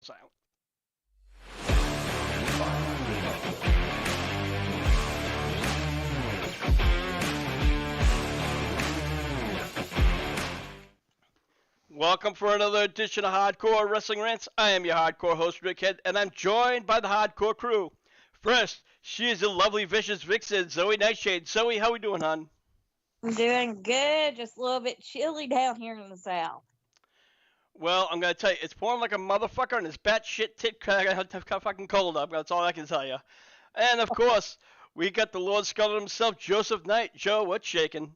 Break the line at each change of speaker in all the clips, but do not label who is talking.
silent. Welcome for another edition of Hardcore Wrestling Rants. I am your hardcore host, Rickhead, and I'm joined by the hardcore crew. First, she is a lovely, vicious vixen, Zoe Nightshade. Zoe, how we doing, hon?
I'm doing good. Just a little bit chilly down here in the south.
Well, I'm gonna tell you, it's pouring like a motherfucker, and it's batshit tit fucking cold up. That's all I can tell you. And of course, we got the Lord Skeleton himself, Joseph Knight. Joe, what's shaking?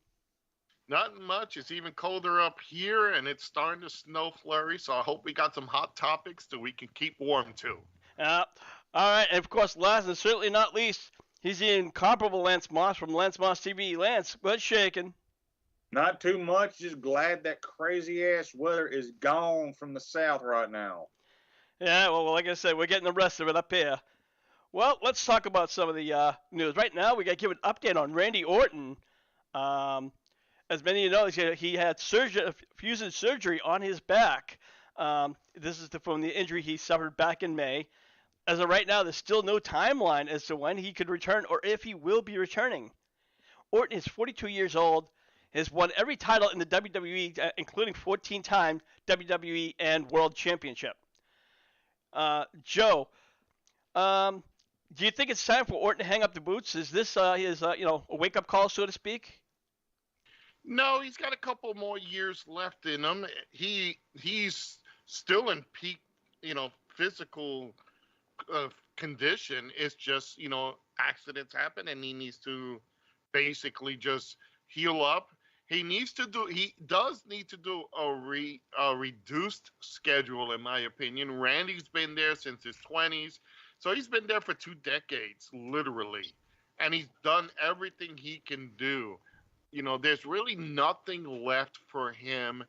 Not much. It's even colder up here, and it's starting to snow flurry. So I hope we got some hot topics that we can keep warm too.
Uh, all right, and of course, last and certainly not least, he's the incomparable Lance Moss from Lance Moss TV. Lance, what's shaking?
Not too much. Just glad that crazy ass weather is gone from the south right now.
Yeah, well, like I said, we're getting the rest of it up here. Well, let's talk about some of the news. Right now, we got to give an update on Randy Orton. As many of you know, he had fusion surgery on his back. This is from the injury he suffered back in May. As of right now, there's still no timeline as to when he could return or if he will be returning. Orton is 42 years old, has won every title in the WWE, including 14-time WWE and World Championship. Joe, do you think it's time for Orton to hang up the boots? Is this his a wake-up call, so to speak?
No, he's got a couple more years left in him. He's still in peak, physical condition. It's just, accidents happen, and he needs to basically just heal up. He does need to do a reduced schedule, in my opinion. Randy's been there since his 20s, so he's been there for 2 decades, literally, and he's done everything he can do. There's really nothing left for him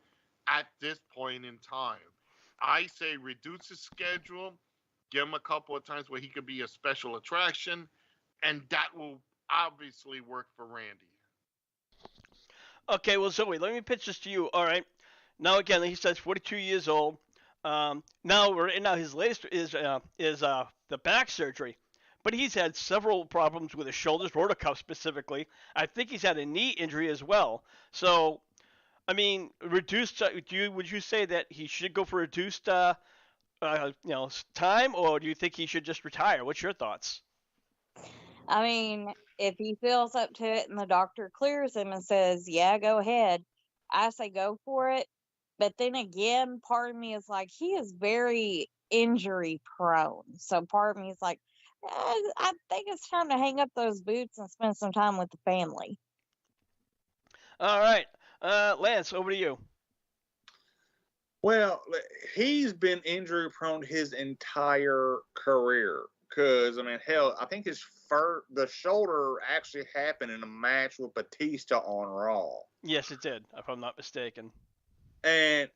at this point in time. I say reduce his schedule, give him a couple of times where he could be a special attraction, and that will obviously work for Randy.
Okay, well, Zoe, let me pitch this to you. All right. Now, again, he says 42 years old. Now his latest is the back surgery. But he's had several problems with his shoulders, rotator cuff specifically. I think he's had a knee injury as well. So, I mean, reduced. Would you say that he should go for reduced, time, or do you think he should just retire? What's your thoughts?
I mean, if he feels up to it and the doctor clears him and says, yeah, go ahead, I say go for it. But then again, part of me is like, he is very injury prone. So part of me is like, I think it's time to hang up those boots and spend some time with the family.
All right. Lance, over to you.
Well, he's been injury prone his entire career. Because, hell, I think the shoulder actually happened in a match with Batista on Raw.
Yes, it did, if I'm not mistaken.
And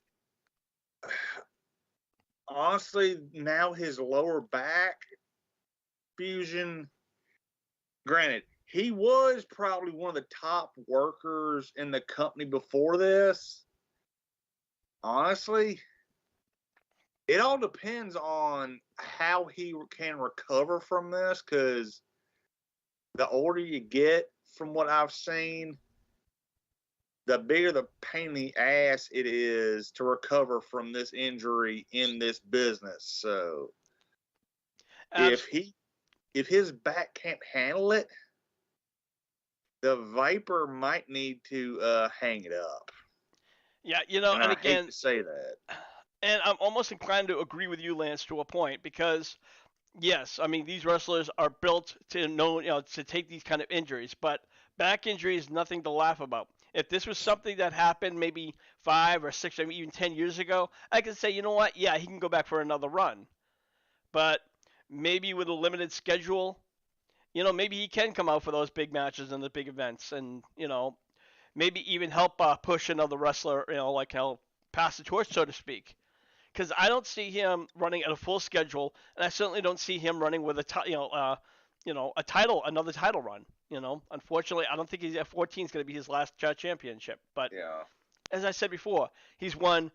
honestly, now his lower back fusion, granted, he was probably one of the top workers in the company before this. Honestly, it all depends on how he can recover from this, because the older you get, from what I've seen, the bigger the pain in the ass it is to recover from this injury in this business. So if his back can't handle it, the Viper might need to hang it up.
Yeah,
and
and
I
again,
hate to say that.
And I'm almost inclined to agree with you, Lance, to a point, because yes, I mean, these wrestlers are built to to take these kind of injuries, but back injury is nothing to laugh about. If this was something that happened maybe 5 or 6 or even 10 years ago, I could say, you know what, yeah, he can go back for another run. But maybe with a limited schedule, maybe he can come out for those big matches and the big events, and maybe even help push another wrestler, like help pass the torch, so to speak. Because I don't see him running at a full schedule, and I certainly don't see him running with another title run. Unfortunately, I don't think he's at 14 is going to be his last championship. But
Yeah.
as I said before, he's won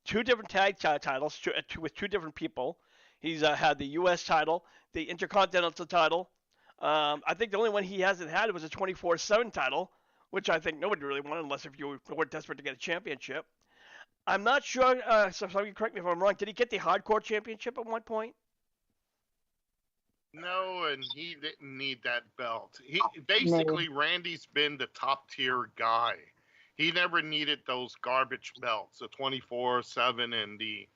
two different tag titles with two different people. He's had the U.S. title, the Intercontinental title. I think the only one he hasn't had was a 24/7 title, which I think nobody really wanted unless if you were desperate to get a championship. I'm not sure. So somebody correct me if I'm wrong. Did he get the Hardcore Championship at one point?
No, and he didn't need that belt. He
No.
basically Randy's been the top tier guy. He never needed those garbage belts, the 24/7 and the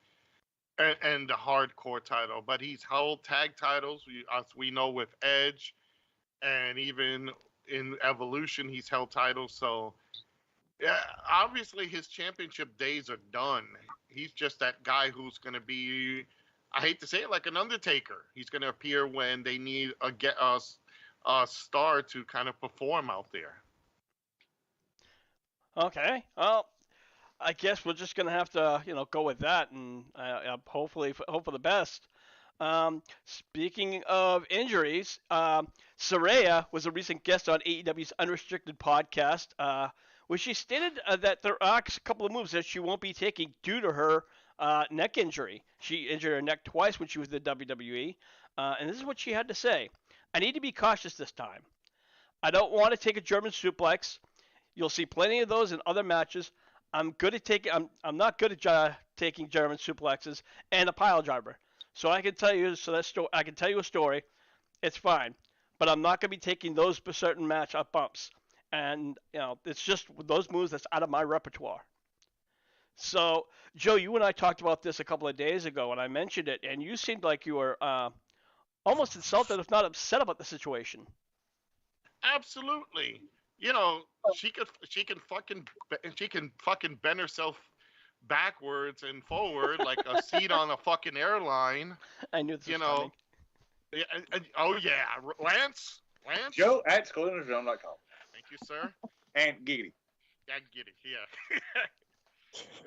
hardcore title. But he's held tag titles, as we know, with Edge, and even in Evolution, he's held titles. So yeah, obviously his championship days are done. He's just that guy who's going to be, I hate to say it, like an Undertaker. He's going to appear when they need a star to kind of perform out there.
Okay. Well, I guess we're just gonna have to, go with that, and hopefully hope for the best. Speaking of injuries, Saraya was a recent guest on AEW's Unrestricted podcast, where she stated that there are a couple of moves that she won't be taking due to her neck injury. She injured her neck twice when she was in the WWE, and this is what she had to say: "I need to be cautious this time. I don't want to take a German suplex. You'll see plenty of those in other matches. I'm good at taking. I'm not good at taking German suplexes and a pile driver. So I can tell you. I can tell you a story. It's fine, but I'm not going to be taking those certain match up bumps. And it's just those moves that's out of my repertoire." So Joe, you and I talked about this a couple of days ago, and I mentioned it, and you seemed like you were almost insulted, if not upset, about the situation.
Absolutely. She can fucking bend herself backwards and forward like a seat on a fucking airline.
I knew this
You
was
know.
coming.
Oh yeah, Lance.
Joe at SchoolInterZone.com.
Thank you, sir.
And Giggity.
I get it. Yeah.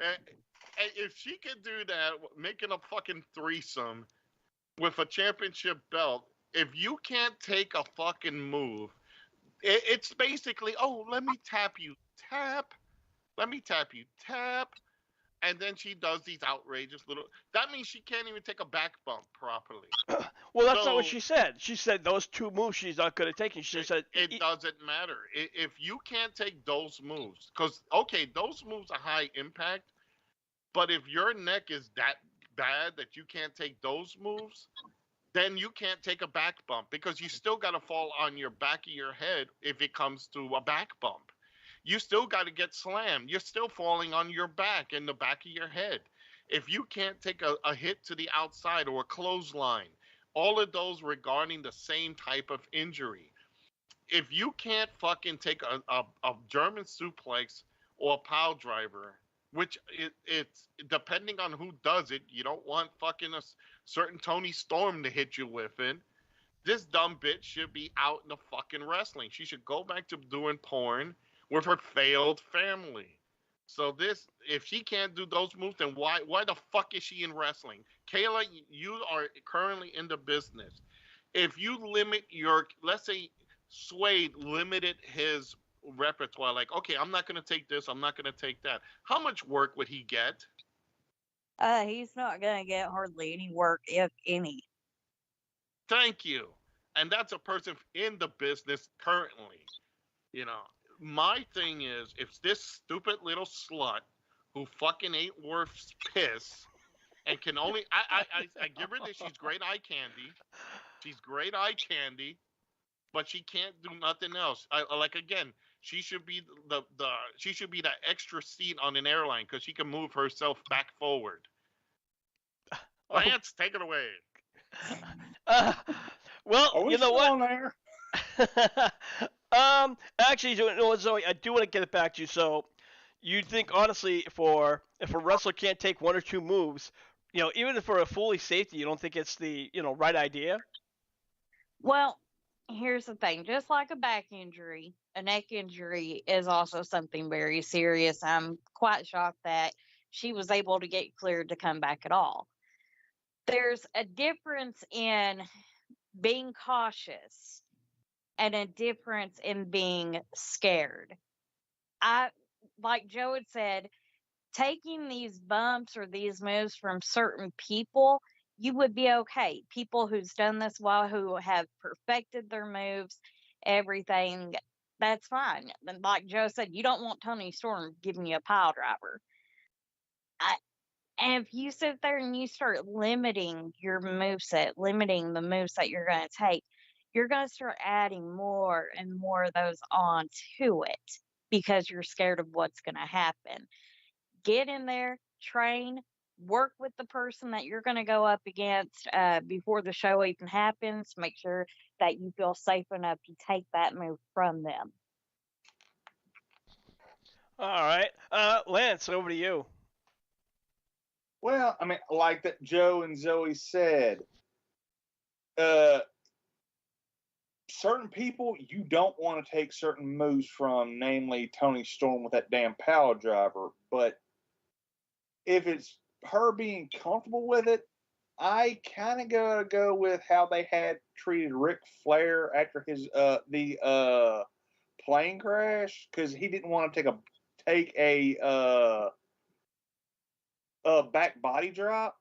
And if she could do that, making a fucking threesome with a championship belt, if you can't take a fucking move, it's basically, oh, let me tap you, tap. Let me tap you, tap. And then she does these outrageous little. That means she can't even take a back bump properly.
Well, that's not what she said. She said those two moves she's not good at taking. She said
it doesn't matter if you can't take those moves, because okay, those moves are high impact, but if your neck is that bad that you can't take those moves, then you can't take a back bump because you still got to fall on your back of your head if it comes to a back bump. You still got to get slammed. You're still falling on your back and the back of your head. If you can't take a hit to the outside or a clothesline, all of those regarding the same type of injury. If you can't fucking take a German suplex or a pile driver, which it's depending on who does it, you don't want fucking a certain Tony Storm to hit you with it. This dumb bitch should be out in the fucking wrestling. She should go back to doing porn with her failed family. So if she can't do those moves, then why the fuck is she in wrestling? Kayla, you are currently in the business. If you limit let's say Suede limited his repertoire, like, okay, I'm not going to take this, I'm not going to take that. How much work would he get?
He's not going to get hardly any work, if any.
Thank you. And that's a person in the business currently. My thing is, if this stupid little slut who fucking ain't worth piss and can only, I give her this, she's great eye candy. She's great eye candy, but she can't do nothing else. Again, she should be she should be the extra seat on an airline because she can move herself back forward. Lance, take it away.
Well, you know what?
On there?
Actually, Zoe, I do want to get it back to you. So, you think honestly, if a wrestler can't take one or two moves, even for a fully safety, you don't think it's the right idea?
Well, here's the thing. Just like a back injury, a neck injury is also something very serious. I'm quite shocked that she was able to get cleared to come back at all. There's a difference in being cautious and a difference in being scared. Like Joe had said, taking these bumps or these moves from certain people, you would be okay. People who's done this well, who have perfected their moves, everything, that's fine. And like Joe said, you don't want Tony Storm giving you a pile driver. I, and if you sit there and you start limiting your moveset, limiting the moves that you're going to take, you're going to start adding more and more of those on to it because you're scared of what's going to happen. Get in there, train, work with the person that you're going to go up against before the show even happens. Make sure that you feel safe enough to take that move from them.
All right. Lance, over to you.
Well, I mean, like that Joe and Zoe said, certain people you don't want to take certain moves from, namely Tony Storm with that damn power driver. But if it's her being comfortable with it, I kind of gotta go with how they had treated Ric Flair after his the plane crash, because he didn't want to take a back body drop.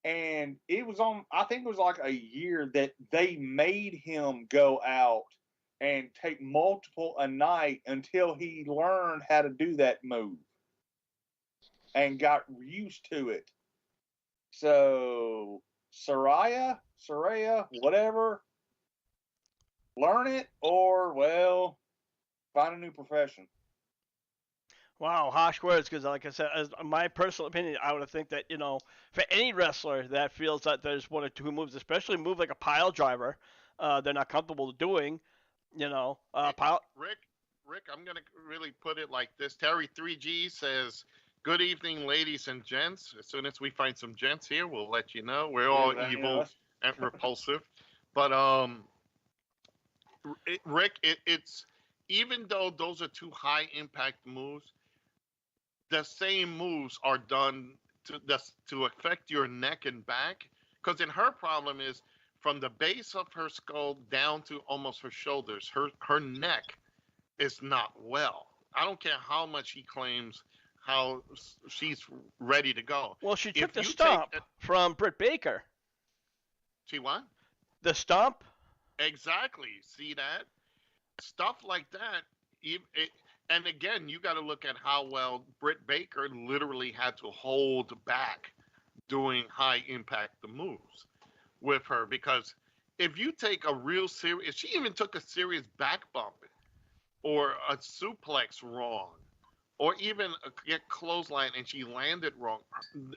And it was on, I think it was like a year that they made him go out and take multiple a night until he learned how to do that move and got used to it. So, Saraya, whatever, learn it or, well, find a new profession.
Wow, harsh words. Because, like I said, as my personal opinion, I would think that for any wrestler that feels that there's one or two moves, especially a move like a pile driver, they're not comfortable doing. Pile.
Rick, I'm gonna really put it like this. Terry 3G says, "Good evening, ladies and gents. As soon as we find some gents here, we'll let you know. We're all evil and repulsive." But Rick, it's even though those are two high impact moves, the same moves are done to affect your neck and back. Because in her problem is from the base of her skull down to almost her shoulders, her neck is not well. I don't care how much he claims how she's ready to go.
Well, she took the stomp from Britt Baker.
She what?
The stomp?
Exactly. See that? Stuff like that. And again, you got to look at how well Britt Baker literally had to hold back doing high impact the moves with her, because if you take a real serious, if she even took a serious back bump or a suplex wrong, or even a clothesline and she landed wrong,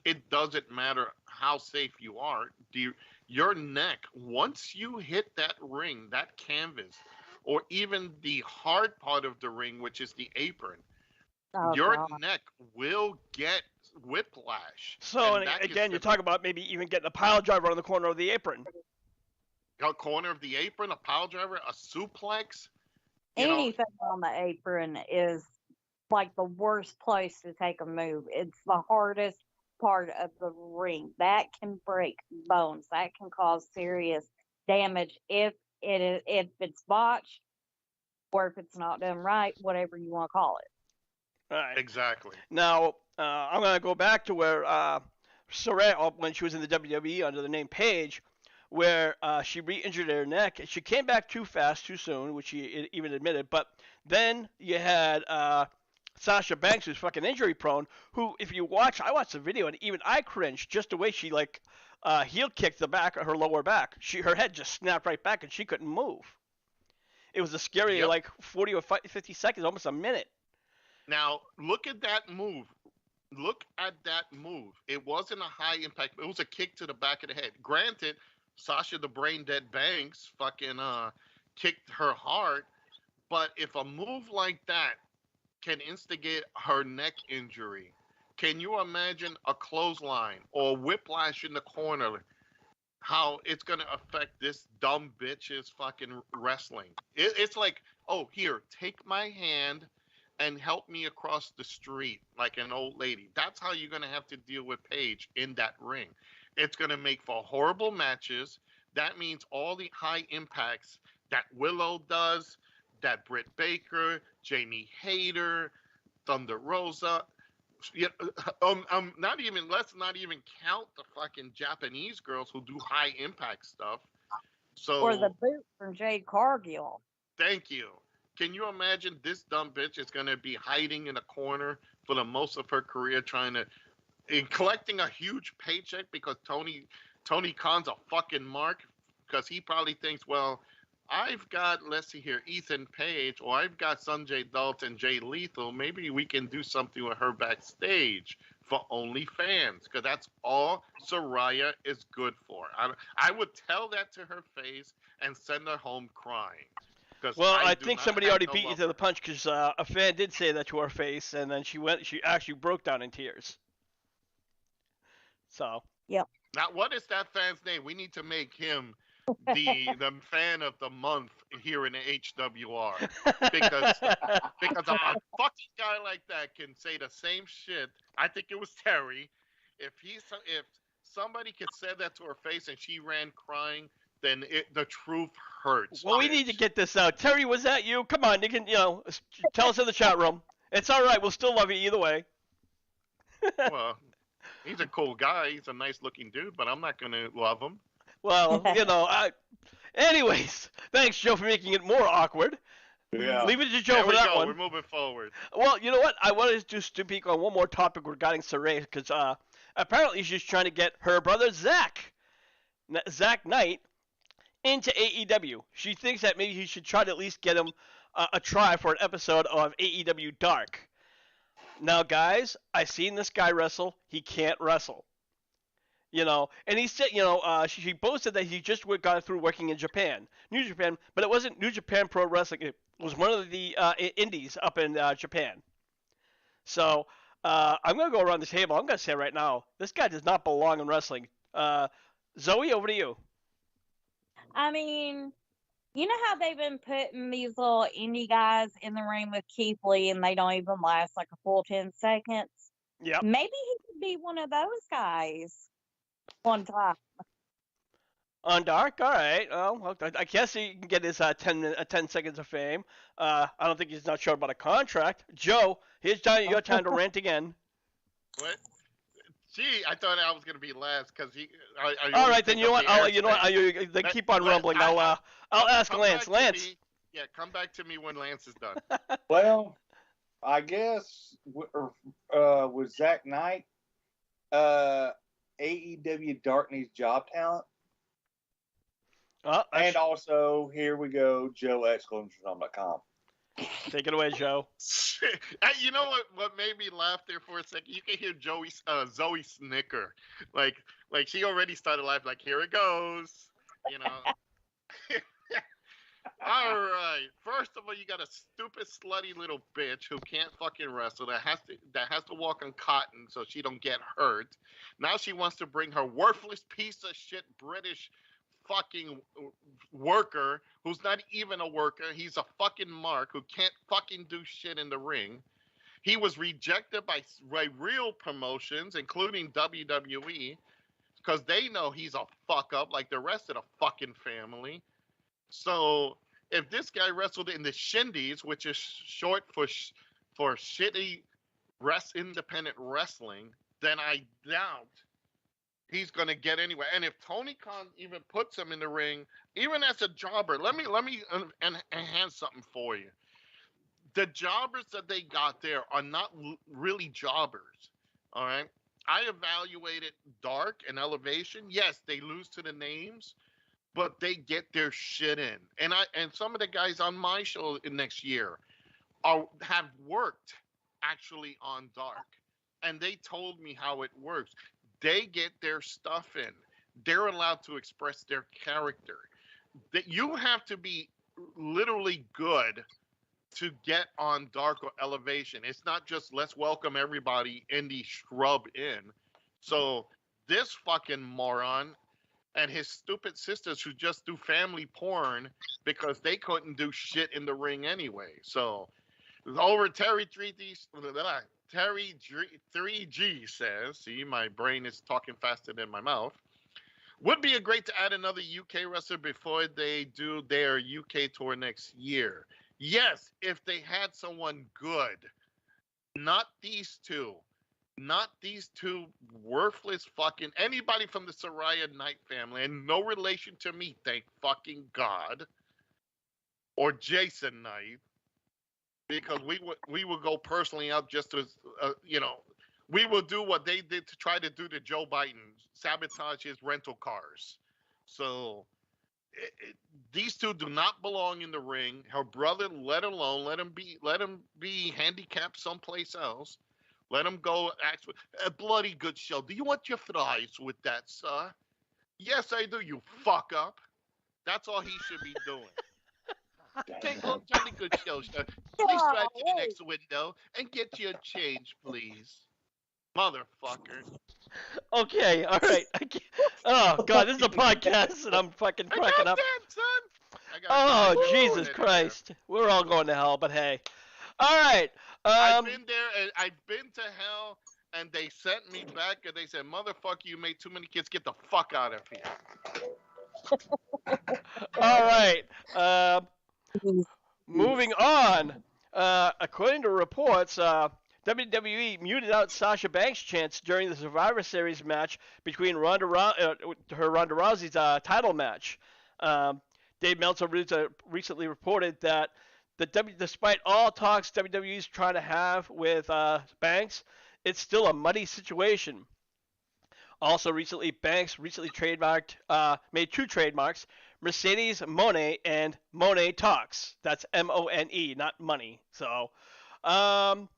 it doesn't matter how safe you are. Your neck, once you hit that ring, that canvas, or even the hard part of the ring, which is the apron, your neck will get whiplash.
So, and again, you're talking about maybe even getting a pile driver on the corner of the apron.
A corner of the apron, a pile driver, a suplex.
Anything on the apron is like the worst place to take a move. It's the hardest part of the ring. That can break bones. That can cause serious damage if it's botched or if it's not done right, whatever you want to call it.
All right.
Exactly.
Now, I'm going to go back to where Saraya, when she was in the WWE under the name Paige, where she re-injured her neck. She came back too fast, too soon, which she even admitted. But then you had Sasha Banks, who's fucking injury prone, who, if you watch, I watched the video, and even I cringed just the way she, heel kicked the back of her lower back. Her head just snapped right back, and she couldn't move. It was a scary, 40 or 50 seconds, almost a minute.
Now, look at that move. Look at that move. It wasn't a high impact. It was a kick to the back of the head. Granted, Sasha the Brain Dead Banks fucking kicked her hard, but if a move like that can instigate her neck injury, can you imagine a clothesline or whiplash in the corner? How it's gonna affect this dumb bitch's fucking wrestling? It's like, oh, here, take my hand and help me across the street like an old lady. That's how you're going to have to deal with Paige in that ring. It's going to make for horrible matches. That means all the high impacts that Willow does, that Britt Baker, Jamie Hayter, Thunder Rosa, Yeah, not even. Let's not even count the fucking Japanese girls who do high impact stuff.
Or the
So
boot from Jade Cargill.
thank you. Can you imagine this dumb bitch is gonna be hiding in a corner for the most of her career, trying to and collecting a huge paycheck because Tony Khan's a fucking mark because he probably thinks, well, I've got, let's see here, Ethan Page, or I've got Sanjay Dutt and Jay Lethal. Maybe we can do something with her backstage for OnlyFans because that's all Soraya is good for. I would tell that to her face and send her home crying because
Well,
I
I
do
think
not
somebody
have
already
no
beat you
love
to
for
the
her.
punch because a fan did say that to her face, and then she actually broke down in tears. So.
Yep.
Now, what is that fan's name? We need to make him the fan of the month here in the HWR because a fucking guy like that can say the same shit. I think it was Terry. If somebody could say that to her face and she ran crying, then the truth hurts.
Well, we need to
bitch.
get this out. Terry, was that you? Come on, you can tell us in the chat room. It's all right. We'll still love you either way.
Well, he's a cool guy. He's a nice looking dude, but I'm not gonna love him.
Well, anyways, thanks, Joe, for making it more awkward.
Yeah.
Leave it to Joe
There
for
we
that
go.
one.
We're moving forward.
Well, you know what? I wanted to speak on one more topic regarding Saray because apparently she's trying to get her brother Zach Knight into AEW. She thinks that maybe he should try to at least get him a try for an episode of AEW Dark. Now, guys, I've seen this guy wrestle. He can't wrestle. And he said, she boasted that he just got through working in Japan, New Japan, but it wasn't New Japan Pro Wrestling. It was one of the indies up in Japan. So I'm going to go around the table. I'm going to say right now, this guy does not belong in wrestling. Zoe, over to you.
I mean, you know how they've been putting these little indie guys in the ring with Keith Lee and they don't even last like a full 10 seconds?
Yep.
Maybe he could be one of those guys one time.
On Dark, all right. Well, I guess he can get his 10 seconds of fame. I don't think he's not sure about a contract. Joe, here's your time to rant again.
What? Gee, I thought I was gonna be last because he.
All right, then you know what? They keep on rumbling. I'll ask
come
Lance.
back to
Lance.
me. Yeah, come back to me when Lance is done.
Well, I guess with Zach Knight, AEW Dark needs job talent. And also, here we go, Joe @exclusionzone.com.
Take it away, Joe.
You know what made me laugh there for a second? You can hear Zoe snicker, like she already started laughing. Like, here it goes, you know. All right. First of all, you got a stupid, slutty little bitch who can't fucking wrestle that has to walk on cotton so she don't get hurt. Now she wants to bring her worthless piece of shit British fucking worker who's not even a worker. He's a fucking mark who can't fucking do shit in the ring. He was rejected by real promotions, including WWE, because they know he's a fuck up like the rest of the fucking family. So if this guy wrestled in the Shindies, which is short for shitty independent wrestling, then I doubt he's gonna get anywhere. And if Tony Khan even puts him in the ring, even as a jobber, let me enhance something for you. The jobbers that they got there are not really jobbers. All right. I evaluated Dark and Elevation. Yes, they lose to the names, but they get their shit in. And some of the guys on my show next year have worked actually on Dark, and they told me how it works. They get their stuff in. They're allowed to express their character. That you have to be literally good to get on Dark or Elevation. It's not just let's welcome everybody indie scrub in. So this fucking moron and his stupid sisters who just do family porn because they couldn't do shit in the ring anyway. So over Terry 3G says, see, my brain is talking faster than my mouth. Would be a great to add another UK wrestler before they do their UK tour next year. Yes, if they had someone good, not these two. not these two worthless fucking anybody from the Soraya Knight family, and no relation to me, thank fucking God, or Jason Knight, because we would go personally up just as we will do what they did to try to do to Joe Biden, sabotage his rental cars. So these two do not belong in the ring. Her brother, let alone let him be handicapped someplace else. Let him go. Actually, a bloody good show. Do you want your fries with that, sir? Yes, I do. You fuck up. That's all he should be doing. Take home jolly good show, sir. Please drive to the
Golly.
next window and get your change, please. Motherfucker.
Okay, all right. Oh God, this is a podcast, and I'm fucking
I
cracking
got
up.
that, son. I got
Oh
that.
Jesus
Throwing it in there.
Christ, we're all going to hell. But hey, all right.
I've been there, and I've been to hell, and they sent me back, and they said, "Motherfucker, you made too many kids. Get the fuck out of here."
All right. Moving on. According to reports, WWE muted out Sasha Banks' chants during the Survivor Series match between Ronda Rousey's title match. Dave Meltzer recently reported that despite all talks WWE's trying to have with Banks, it's still a muddy situation. Also, Banks recently made two trademarks: Mercedes Monet and Monet Talks. That's Mone, not money. So, um,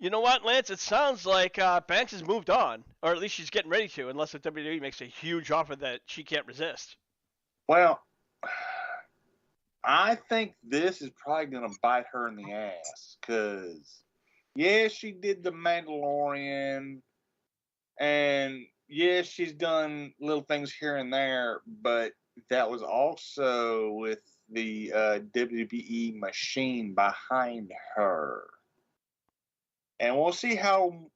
you know what, Lance? It sounds like Banks has moved on, or at least she's getting ready to, unless the WWE makes a huge offer that she can't resist.
Well, I think this is probably going to bite her in the ass because, yeah, she did The Mandalorian, and yeah, she's done little things here and there, but that was also with the WWE machine behind her. And we'll see how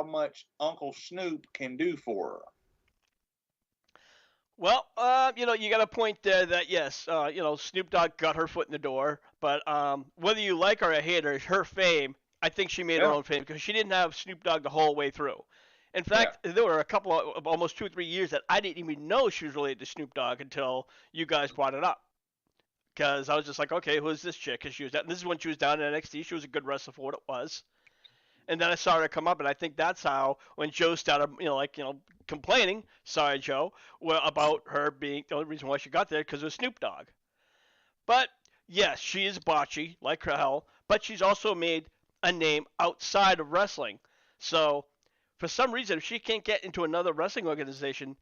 much Uncle Snoop can do for her.
Well, you got a point there that yes, Snoop Dogg got her foot in the door, but whether you like her or hate her fame, I think she made her
Yeah.
own fame because she didn't have Snoop Dogg the whole way through. In fact, there were a couple of almost 2 or 3 years that I didn't even know she was related to Snoop Dogg until you guys brought it up. Because I was just like, okay, who's this chick? Because this is when she was down in NXT. She was a good wrestler for what it was. And then I saw her come up, and I think that's how when Joe started, complaining, sorry Joe, about her being the only reason why she got there because of Snoop Dogg. But yes, she is botchy like hell, but she's also made a name outside of wrestling. So for some reason, if she can't get into another wrestling organization,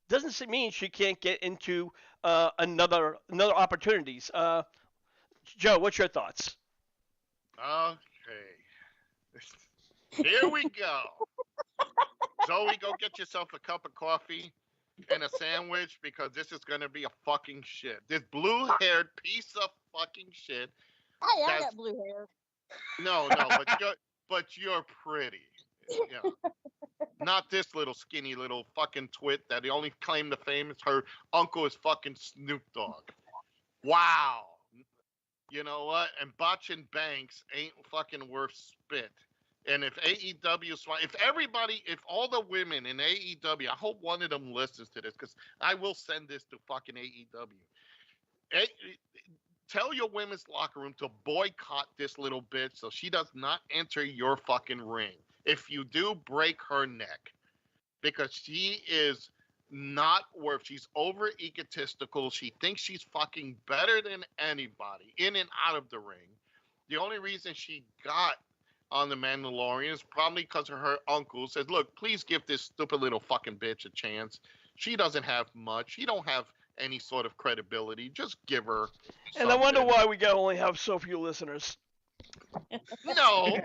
doesn't mean she can't get into another opportunities. Joe, what's your thoughts?
Okay. Here we go. Zoe, go get yourself a cup of coffee and a sandwich because this is going to be a fucking shit. This blue-haired piece of fucking shit.
Hey, I got blue hair.
No, but you're pretty. Yeah. Not this little skinny little fucking twit that the only claim to fame is her uncle is fucking Snoop Dogg. Wow. You know what? And botching Banks ain't fucking worth spit. And if AEW, if all the women in AEW, I hope one of them listens to this because I will send this to fucking AEW. Tell your women's locker room to boycott this little bitch so she does not enter your fucking ring. If you do, break her neck because she is not worth. She's over egotistical. She thinks she's fucking better than anybody in and out of the ring. The only reason she got on the Mandalorian is probably because of her uncle says, look, please give this stupid little fucking bitch a chance. She doesn't have much. She don't have any sort of credibility. Just give her something.
And I wonder why we only have so few listeners.
No,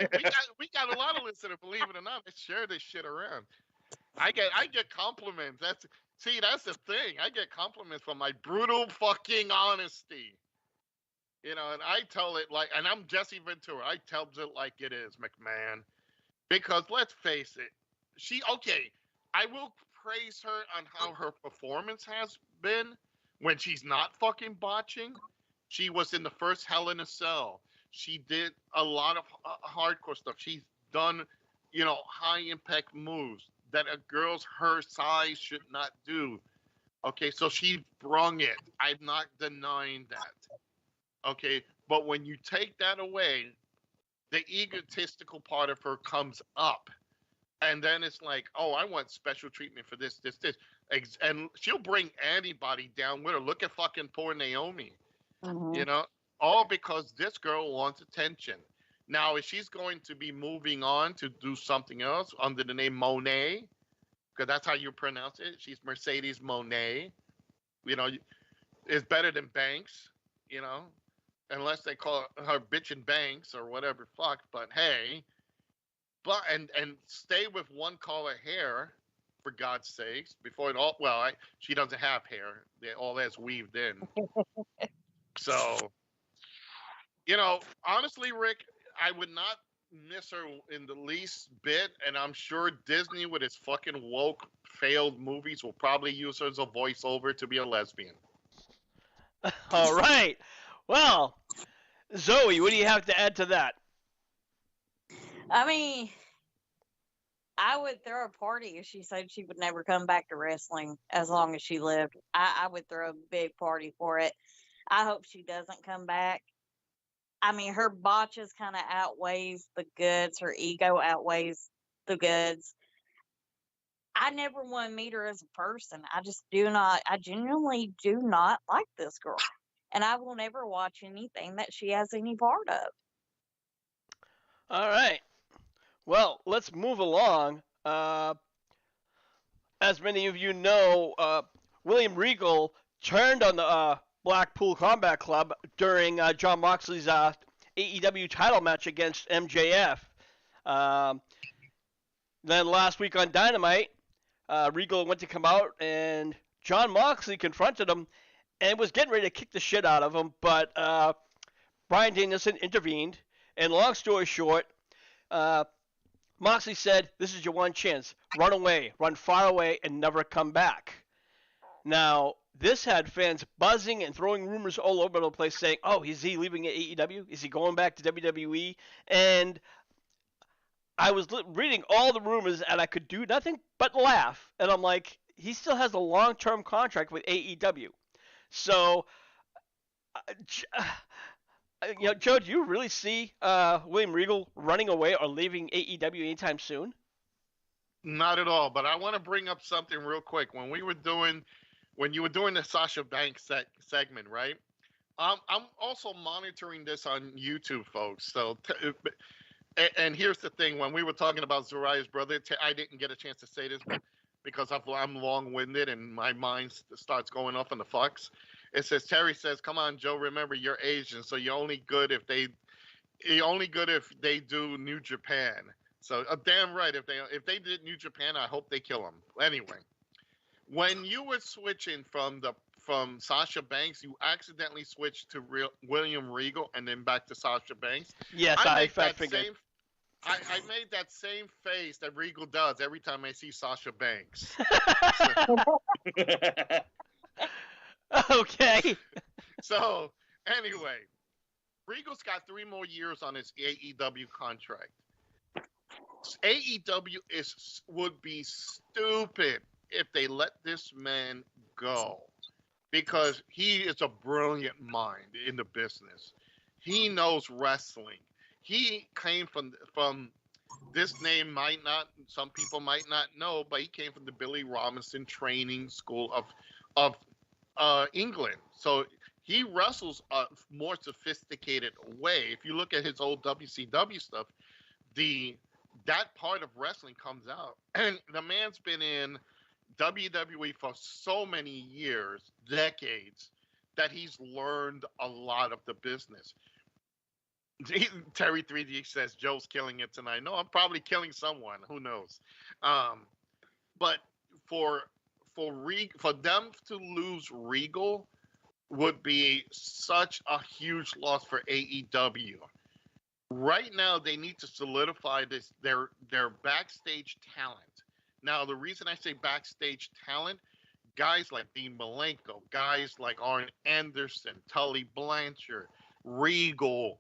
we got a lot of listeners, believe it or not. They share this shit around. I get compliments. That's the thing. I get compliments for my brutal fucking honesty. You know, and I tell it like, and I'm Jesse Ventura. I tell it like it is, McMahon. Because let's face it, I will praise her on how her performance has been when she's not fucking botching. She was in the first Hell in a Cell. She did a lot of hardcore stuff. She's done high impact moves that a girl's her size should not do. Okay, so she brung it. I'm not denying that. Okay, but when you take that away, the egotistical part of her comes up. And then it's like, oh, I want special treatment for this. And she'll bring anybody down with her. Look at fucking poor Naomi,
Hmm.
you know, all because this girl wants attention. Now, if she's going to be moving on to do something else under the name Monet, because that's how you pronounce it, she's Mercedes Monet, you know, it's better than Banks, you know, unless they call her bitchin' Banks or whatever fuck. But hey, but and stay with one color hair for God's sakes before it all. Well, she doesn't have hair; all that's weaved in. So honestly, Rick, I would not miss her in the least bit, and I'm sure Disney, with its fucking woke failed movies, will probably use her as a voiceover to be a lesbian.
All right. Well, Zoe, what do you have to add to that?
I mean, I would throw a party if she said she would never come back to wrestling as long as she lived. I would throw a big party for it. I hope she doesn't come back. I mean, her botches kind of outweighs the goods. Her ego outweighs the goods. I never want to meet her as a person. I just do not. I genuinely do not like this girl, and I will never watch anything that she has any part of.
All right. Well, let's move along. As many of you know, William Regal turned on the Blackpool Combat Club during John Moxley's AEW title match against MJF. Um, then last week on Dynamite, Regal went to come out and John Moxley confronted him and was getting ready to kick the shit out of him, but Bryan Danielson intervened. And long story short, uh, Moxley said, "This is your one chance. Run away, run far away, and never come back." Now, this had fans buzzing and throwing rumors all over the place saying, "Oh, is he leaving AEW? Is he going back to WWE?" And I was reading all the rumors, and I could do nothing but laugh. And I'm like, he still has a long-term contract with AEW. So, Joe, do you really see William Regal running away or leaving AEW anytime soon?
Not at all. But I want to bring up something real quick. When you were doing the Sasha Banks segment, right? I'm also monitoring this on YouTube, folks. So, and here's the thing: when we were talking about Zariah's brother, I didn't get a chance to say this, but because I'm long-winded and my mind starts going off on the fucks. It says Terry says, "Come on, Joe. Remember, you're Asian, so you're only good if they do New Japan." So, damn right. If they did New Japan, I hope they kill him. Anyway, when you were switching from Sasha Banks, you accidentally switched to William Regal and then back to Sasha Banks.
Yes,
I
I
make that
figured.
same. I made that same face that Regal does every time I see Sasha Banks.
Okay.
So anyway, Regal's got 3 more years on his AEW contract. AEW would be stupid if they let this man go, because he is a brilliant mind in the business. He knows wrestling. He came from this name some people might not know, but he came from the Billy Robinson training school of England. So he wrestles a more sophisticated way. If you look at his old WCW stuff, that part of wrestling comes out. And the man's been in WWE for so many years, decades, that he's learned a lot of the business. Terry 3D says Joe's killing it tonight. No, I'm probably killing someone. Who knows? But for them to lose Regal would be such a huge loss for AEW. Right now, they need to solidify their backstage talent. Now, the reason I say backstage talent, guys like Dean Malenko, guys like Arn Anderson, Tully Blanchard, Regal,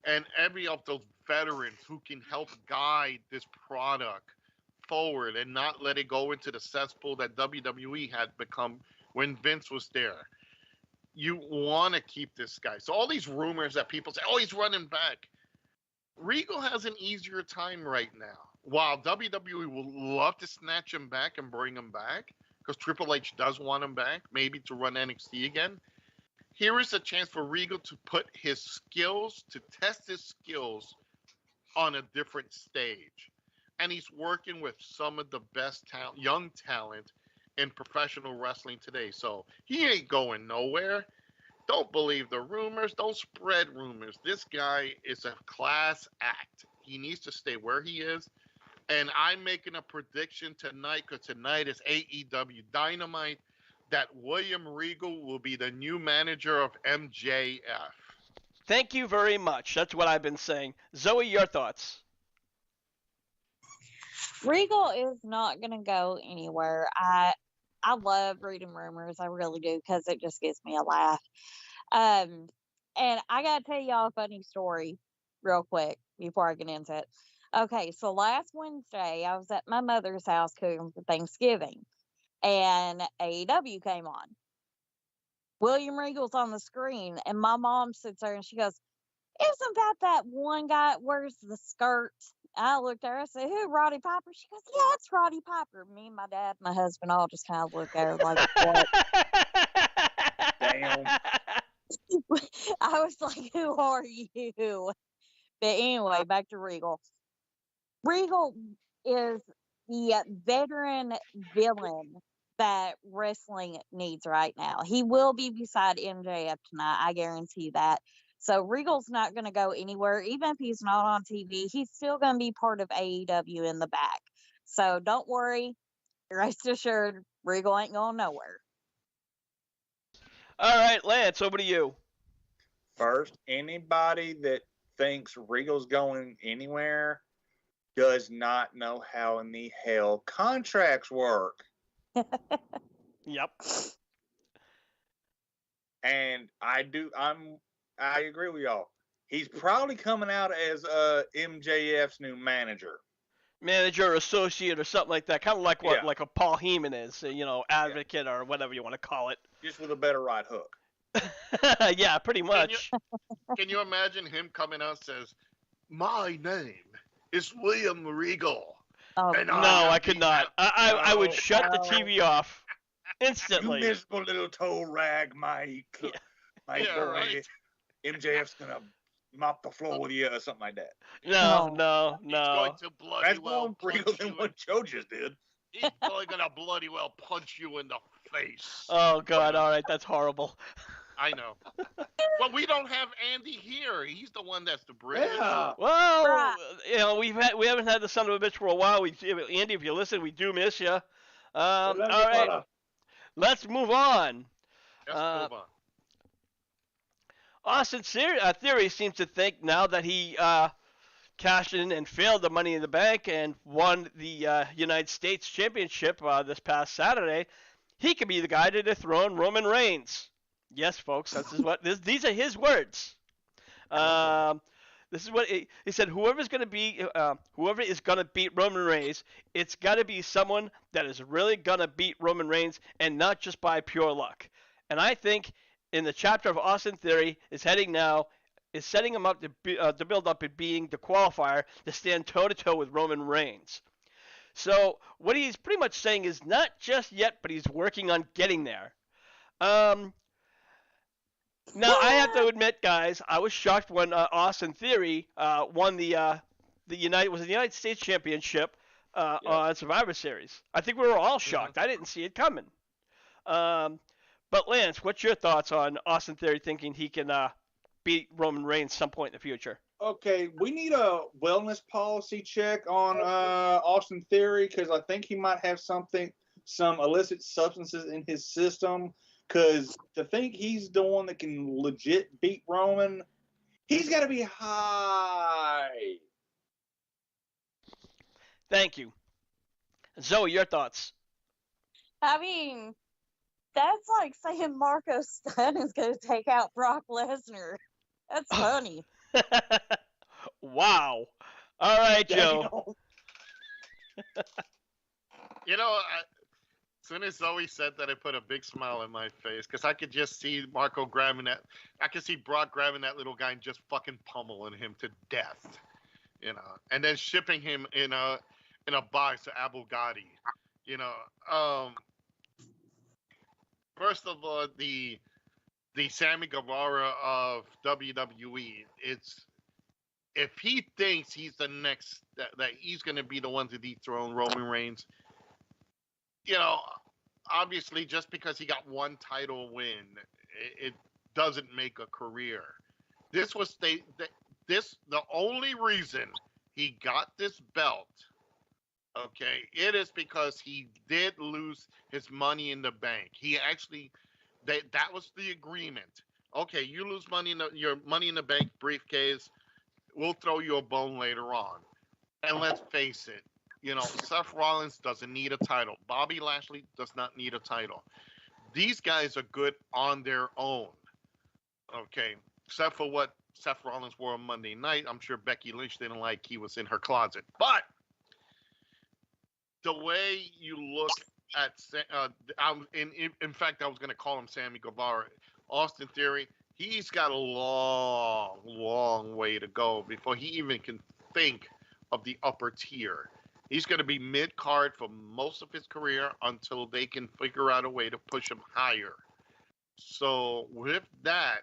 and every of those veterans who can help guide this product forward and not let it go into the cesspool that WWE had become when Vince was there. You want to keep this guy. So all these rumors that people say, oh, he's running back. Regal has an easier time right now. While WWE will love to snatch him back and bring him back, because Triple H does want him back, maybe to run NXT again, here is a chance for Regal to put his skills, to test his skills on a different stage. And he's working with some of the best young talent in professional wrestling today. So he ain't going nowhere. Don't believe the rumors. Don't spread rumors. This guy is a class act. He needs to stay where he is. And I'm making a prediction tonight, because tonight is AEW Dynamite, that William Regal will be the new manager of MJF.
Thank you very much. That's what I've been saying. Zoe, your thoughts?
Regal is not going to go anywhere. I love reading rumors. I really do, because it just gives me a laugh. And I got to tell y'all a funny story real quick before I get into it. Okay, so last Wednesday, I was at my mother's house cooking for Thanksgiving, and AEW came on. William Regal's on the screen, and my mom sits there and she goes, isn't that one guy that wears the skirt? I looked at her, I said, who, Roddy Piper? She goes, yeah, it's Roddy Piper. Me and my dad, my husband, all just kind of looked at her like, what?
Damn.
I was like, who are you? But anyway, back to Regal. Regal is the veteran villain that wrestling needs right now. He will be beside MJF tonight. I guarantee that. So Regal's not going to go anywhere. Even if he's not on TV, he's still going to be part of AEW in the back. So don't worry. Rest assured, Regal ain't going nowhere.
All right, Lance, over to you.
First, anybody that thinks Regal's going anywhere does not know how in the hell contracts work.
Yep.
And I agree with y'all. He's probably coming out as MJF's new manager.
Manager, associate, or something like that. Kind of like what,
Yeah.
like a Paul Heyman is, advocate or whatever you want to call it.
Just with a better right hook.
Yeah, pretty much.
Can you imagine him coming out and says, my name is William Regal.
Oh,
And
No,
am
I could
the
not. I would
No.
shut the
No.
TV off
You
instantly.
miserable little toe rag, my
Yeah,
boy.
right.
MJF's gonna mop the floor with you or something like that.
No.
He's going to bloody
That's
well
more
punch
Regal than
you.
what Joe just did.
He's probably going to bloody well punch you in the face.
Oh God! All right, that's horrible.
I know. But we don't have Andy here. He's the one that's the British.
Yeah.
Well,
Right.
we haven't had the son of a bitch for a while. Andy, if you listen, we do miss you. All right, let's move on.
Let's move on.
Austin Theory seems to think now that he cashed in and failed the Money in the Bank and won the United States Championship this past Saturday, he could be the guy to dethrone Roman Reigns. Yes, folks, these are his words. This is what he said. Whoever is going to beat Roman Reigns, it's got to be someone that is really going to beat Roman Reigns and not just by pure luck. And I think in the chapter of Austin Theory is setting him up to build up at being the qualifier to stand toe-to-toe with Roman Reigns. So what he's pretty much saying is not just yet, but he's working on getting there. Now I have to admit, guys, I was shocked when Austin Theory won the United States Championship on Survivor Series. I think we were all shocked. I didn't see it coming. But Lance, what's your thoughts on Austin Theory thinking he can beat Roman Reigns some point in the future?
Okay, we need a wellness policy check on Austin Theory, because I think he might have some illicit substances in his system. Because to think he's the one that can legit beat Roman, he's got to be high.
Thank you. Zoe, your thoughts?
I mean, that's like saying Marco Stunt is going to take out Brock Lesnar. That's funny.
Wow. All right, Joe.
You know, as soon as Zoe said that, it put a big smile on my face because I could just see Marco grabbing that. I could see Brock grabbing that little guy and just fucking pummeling him to death. You know, and then shipping him in a box to Abu Ghadi. You know, first of all, the Sammy Guevara of WWE. It's if he thinks he's the next that he's going to be the one to dethrone Roman Reigns, you know, obviously just because he got one title win, it doesn't make a career. This was the only reason he got this belt. Okay, it is because he did lose his money in the bank. He actually that was the agreement. Okay, you lose your money in the bank briefcase. We'll throw you a bone later on. And let's face it, you know, Seth Rollins doesn't need a title. Bobby Lashley does not need a title. These guys are good on their own. Okay, except for what Seth Rollins wore on Monday night. I'm sure Becky Lynch didn't like he was in her closet. But the way you look at, in fact, I was going to call him Sammy Guevara. Austin Theory, he's got a long, long way to go before he even can think of the upper tier. He's going to be mid card for most of his career until they can figure out a way to push him higher. So with that,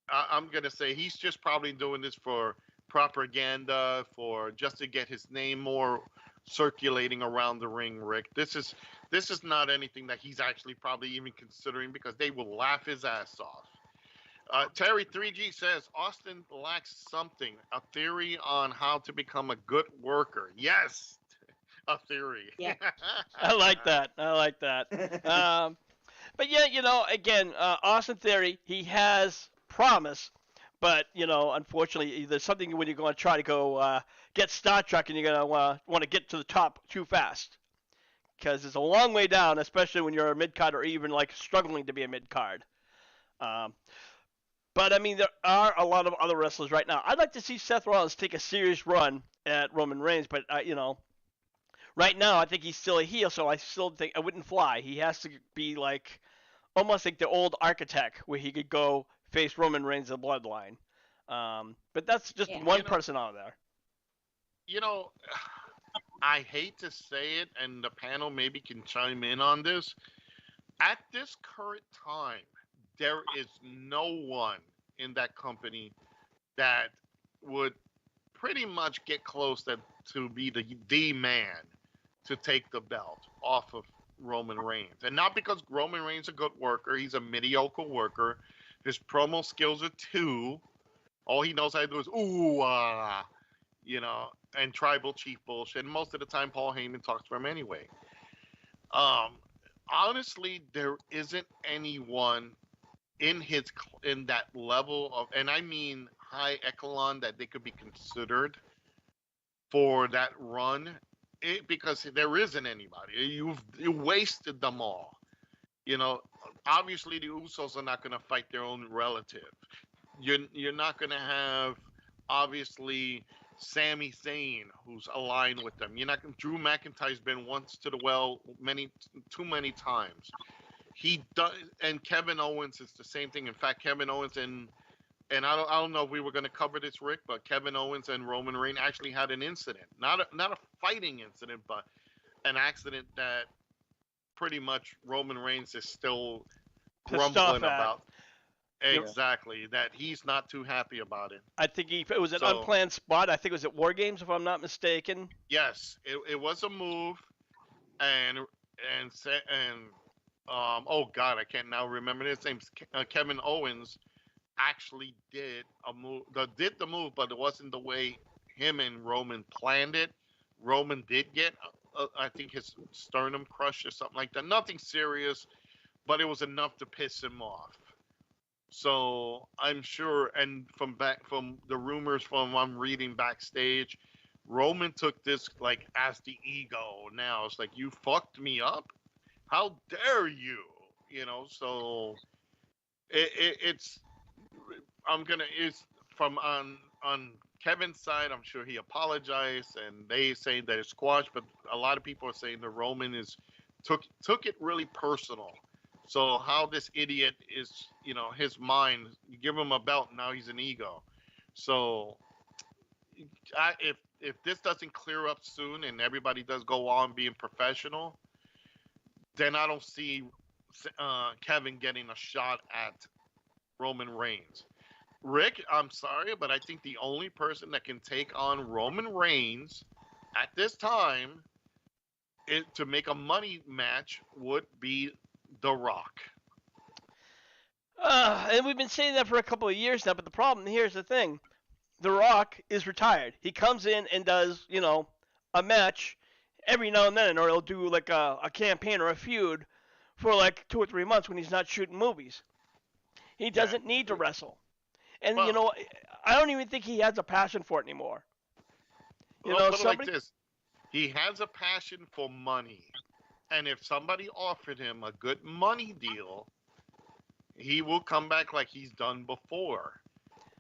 I'm going to say he's just probably doing this for propaganda, for just to get his name more circulating around the ring, Rick. This is not anything that he's actually probably even considering because they will laugh his ass off. Terry 3G says Austin lacks something, a theory on how to become a good worker. Yes, a theory.
Yeah.
I like that. I like that. But yeah, you know, again, Austin Theory, he has promise, but you know, unfortunately, there's something when you're going to try to go get Star Trek and you're going to want to get to the top too fast because it's a long way down, especially when you're a mid card or even like struggling to be a mid card. Um, but I mean, there are a lot of other wrestlers right now. I'd like to see Seth Rollins take a serious run at Roman Reigns, but you know, right now I think he's still a heel, so I still think I wouldn't fly. He has to be like almost like the old Architect, where he could go face Roman Reigns in the Bloodline. But that's just
Yeah.
one person out there.
You know, I hate to say it, and the panel maybe can chime in on this. At this current time, there is no one in that company that would pretty much get close to be the man to take the belt off of Roman Reigns. And not because Roman Reigns is a good worker, he's a mediocre worker. His promo skills are two. All he knows how to do is ooh you know, and tribal chief bullshit. And most of the time, Paul Heyman talks for him anyway. Um, Honestly, there isn't anyone in that level of, and I mean high echelon that they could be considered for that run. Because there isn't anybody. You wasted them all. You know, obviously the Usos are not going to fight their own relative. You're not going to have obviously Sami Zayn who's aligned with them. You're not. Drew McIntyre's been once to the well too many times. He does, and Kevin Owens is the same thing. In fact, Kevin Owens and I don't know if we were going to cover this, Rick, but Kevin Owens and Roman Reigns actually had an incident, not a fighting incident, but an accident that pretty much Roman Reigns is still
Pissed off
grumbling
at.
about. Exactly, that he's not too happy about it.
I think it was an
So
unplanned spot. I think it was at War Games, if I'm not mistaken.
yes, it was a move, and oh God, I can't now remember his name. Kevin Owens actually did the move, but it wasn't the way him and Roman planned it. Roman did get, I think, his sternum crushed or something like that. Nothing serious, but it was enough to piss him off. So I'm sure, and from the rumors from I'm reading backstage, Roman took this like as the ego. Now it's like you fucked me up. How dare you? You know. So it's I'm gonna it's from on Kevin's side, I'm sure he apologized, and they say that it's squashed. But a lot of people are saying the Roman is took it really personal. So how this idiot is, his mind. You give him a belt, now he's an ego. So if this doesn't clear up soon, and everybody does go on being professional, then I don't see Kevin getting a shot at Roman Reigns. Rick, I'm sorry, but I think the only person that can take on Roman Reigns at this time to make a money match would be The Rock.
And we've been saying that for a couple of years now, but the problem here's the thing: The Rock is retired. He comes in and does, a match every now and then, or he'll do like a campaign or a feud for like 2 or 3 months when he's not shooting movies. He
Yeah.
doesn't need to wrestle. And
Well,
I don't even think he has a passion for it anymore.
well, put it like
Somebody.
this: he has a passion for money, and if somebody offered him a good money deal, he will come back like he's done before.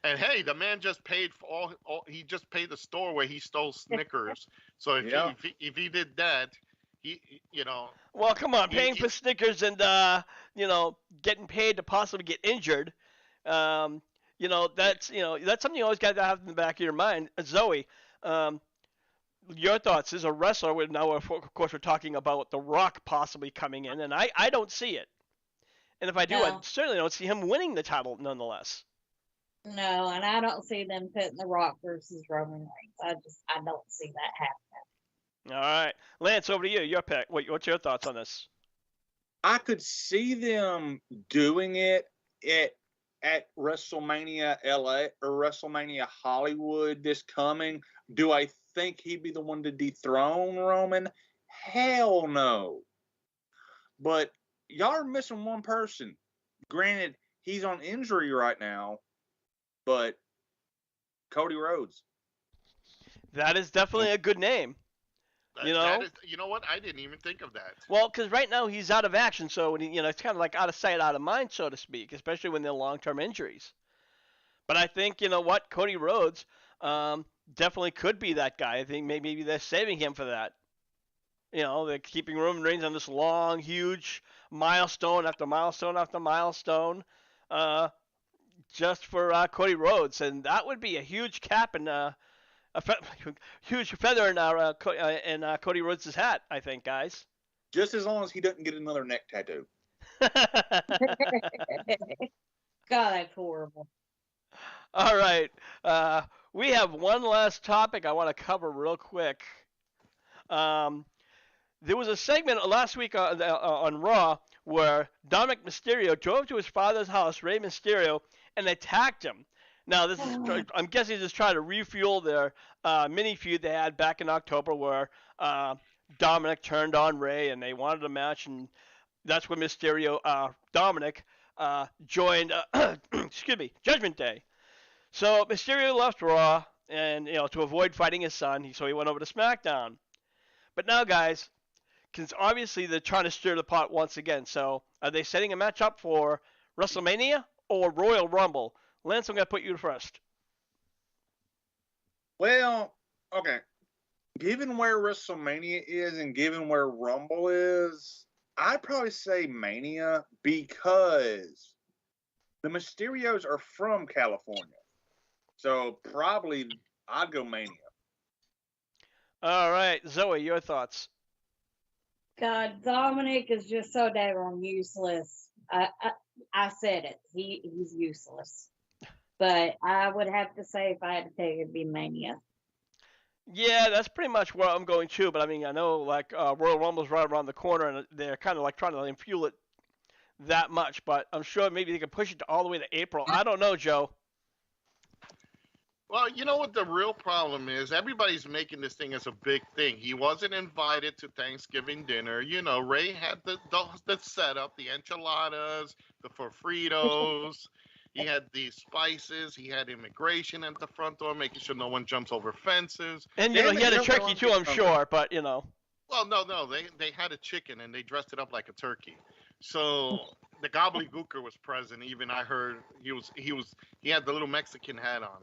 And hey, the man just paid for all he just paid the store where he stole Snickers. So
Yeah.
if he did that, he you know
Well, come on,
he,
paying
he
for Snickers and getting paid to possibly get injured. Um, that's something you always got to have in the back of your mind. Zoe, um, your thoughts as a wrestler? Now, of course, we're talking about The Rock possibly coming in, and I don't see it. And if I do, I
No,
certainly don't see him winning the title, nonetheless.
no, and I don't see them putting The Rock versus Roman Reigns. I don't see that happening.
All right, Lance, over to you. Your pick. What's your thoughts on this?
I could see them doing it at WrestleMania LA or WrestleMania Hollywood this coming. Do I think he'd be the one to dethrone Roman? Hell no. But y'all are missing one person. Granted, he's on injury right now, but Cody Rhodes.
That is definitely a good name.
that is, you know what, I didn't even think of that.
Well, because right now he's out of action, so it's kind of like out of sight, out of mind, so to speak, especially when they're long-term injuries. But I think what Cody Rhodes definitely could be that guy. I think maybe they're saving him for that. They're keeping Roman Reigns on this long, huge milestone after milestone after milestone, uh, just for Cody Rhodes, and that would be a huge cap and huge feather in Cody Rhodes' hat. I think, guys.
Just as long as he doesn't get another neck tattoo.
God, that's horrible.
All right. We have one last topic I want to cover real quick. There was a segment last week on Raw where Dominic Mysterio drove to his father's house, Rey Mysterio, and attacked him. Now, this is I'm guessing just trying to refuel their mini feud they had back in October where Dominic turned on Rey and they wanted a match, and that's when Mysterio, Dominic, joined, excuse me, Judgment Day. So Mysterio left Raw, and to avoid fighting his son, so he went over to SmackDown. But now, guys, because obviously they're trying to stir the pot once again. So are they setting a match up for WrestleMania or Royal Rumble? Lance, I'm going to put you first.
Well, okay. Given where WrestleMania is and given where Rumble is, I'd probably say Mania because the Mysterios are from California. So probably I'd go Mania.
All right, Zoe, your thoughts.
God, Dominic is just so daggone useless. I said it. He's useless. But I would have to say if I had to pick, it'd be Mania.
Yeah, that's pretty much where I'm going too. But I mean, I know like Royal Rumble's right around the corner, and they're kind of like trying to infuel it that much. But I'm sure maybe they can push it all the way to April. I don't know, Joe.
Well, you know what the real problem is? Everybody's making this thing as a big thing. He wasn't invited to Thanksgiving dinner. Ray had the setup, the enchiladas, the Fritos. He had the spices. He had immigration at the front door, making sure no one jumps over fences.
And he had a turkey too, I'm sure. But
Well, no, they had a chicken and they dressed it up like a turkey. So the gobbledygooker was present. Even I heard he had the little Mexican hat on.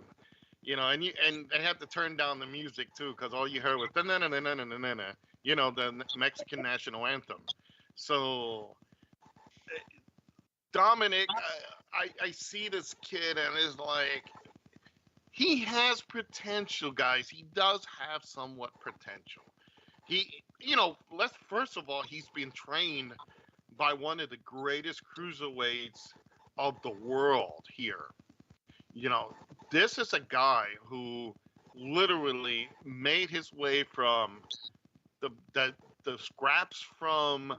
and they had to turn down the music too because all you heard was the Mexican national anthem. So Dominic, I see this kid and it's like he has potential, guys. He does have somewhat potential. Let's first of all, he's been trained by one of the greatest cruiserweights of the world here. You know, this is a guy who literally made his way from the the, the scraps from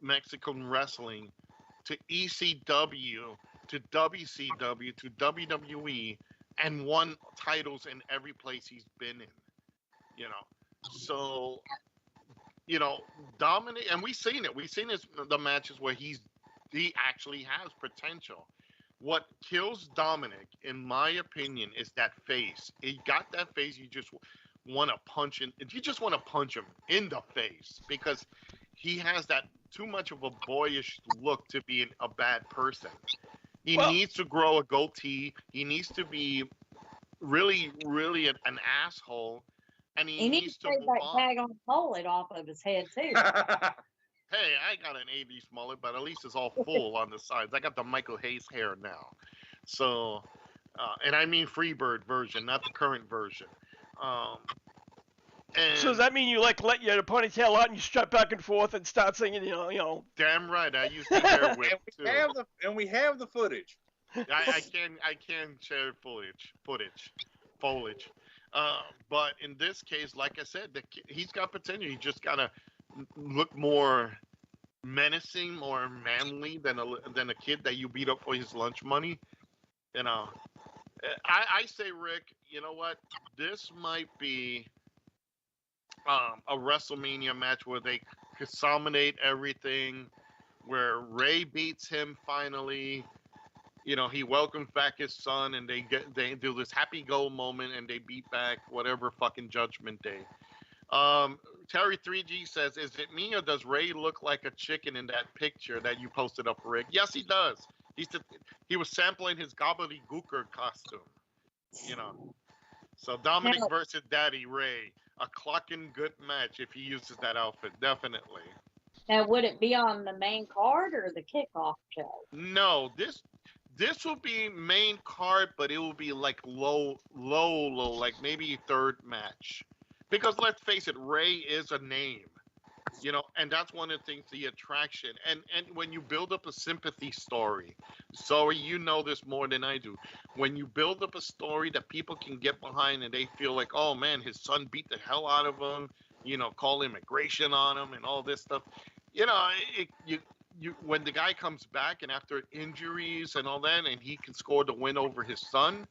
Mexican wrestling to ECW to WCW to WWE and won titles in every place he's been in. You know, so Dominic, and we've seen it. We've seen the matches where he actually has potential. What kills Dominic, in my opinion, is that face. He got that face. You just want to punch him. You just want to punch him in the face because he has that too much of a boyish look to be a bad person. He
Well,
needs to grow a goatee. He needs to be really, really an asshole, and he
He needs
needs
to
to
take
move
that
on.
tag on mullet off of his head too.
Hey, I got an 80s mullet, but at least it's all full on the sides. I got the Michael Hayes hair now. So, and I mean Freebird version, not the current version. Um,
so does
and
that mean you like let your ponytail out and you strut back and forth and start singing,
damn right, I used the hair
and
whip
we
too.
we have the footage.
I can share foliage. But in this case, like I said, he's got potential. He just gotta look more menacing, more manly than a kid that you beat up for his lunch money. You know, I say, Rick, you know what? This might be a WrestleMania match where they consolidate everything, where Ray beats him finally. He welcomes back his son, and they do this happy go moment, and they beat back whatever fucking Judgment Day. Terry 3G says, "Is it me or does Ray look like a chicken in that picture that you posted up, Rick?" Yes, he does. He was sampling his gobbledygooker costume. You know. So
Now,
Dominic versus Daddy Ray, a clocking good match if he uses that outfit, definitely.
now, would it be on the main card or the kickoff show?
No, this will be main card, but it will be like low, like maybe third match. Because let's face it, Ray is a name, and that's one of the things, the attraction. And when you build up a sympathy story, sorry, you know this more than I do. When you build up a story that people can get behind and they feel like, oh man, his son beat the hell out of him, call immigration on him and all this stuff. You when the guy comes back and after injuries and all that, and he can score the win over his son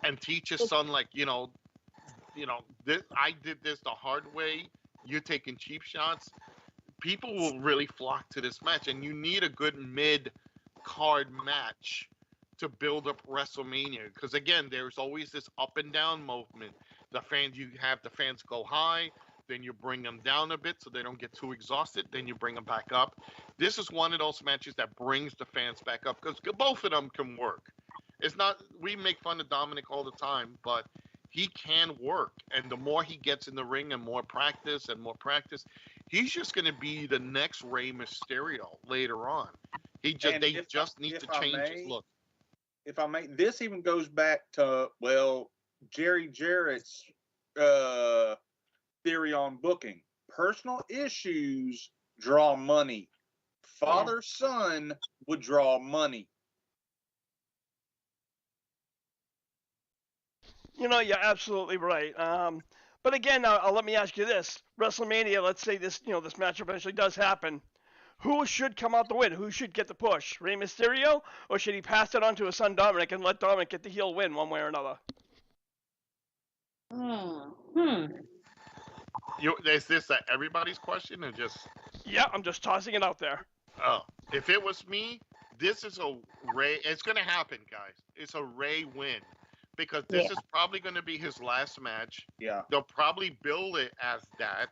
and teach his son, like, I did this the hard way. You're taking cheap shots. People will really flock to this match, and you need a good mid card match to build up WrestleMania. Because again, there's always this up and down movement. You have the fans go high, then you bring them down a bit so they don't get too exhausted, then you bring them back up. This is one of those matches that brings the fans back up because both of them can work. It's not, we make fun of Dominic all the time, but he can work. And the more he gets in the ring and more practice, he's just going to be the next Rey Mysterio later on. They just need to change his look.
If I may, this even goes back to, Jerry Jarrett's theory on booking. Personal issues draw money. Father-son would draw money.
You're absolutely right. But again, now let me ask you this: WrestleMania. Let's say this match eventually does happen. Who should come out the win? Who should get the push? Rey Mysterio, or should he pass it on to his son Dominic and let Dominic get the heel win one way or another?
Is this everybody's question or just?
Yeah, I'm just tossing it out there.
Oh, if it was me, this is a Ray. It's going to happen, guys. It's a Ray win because this is probably going to be his last match.
Yeah.
They'll probably build it as that,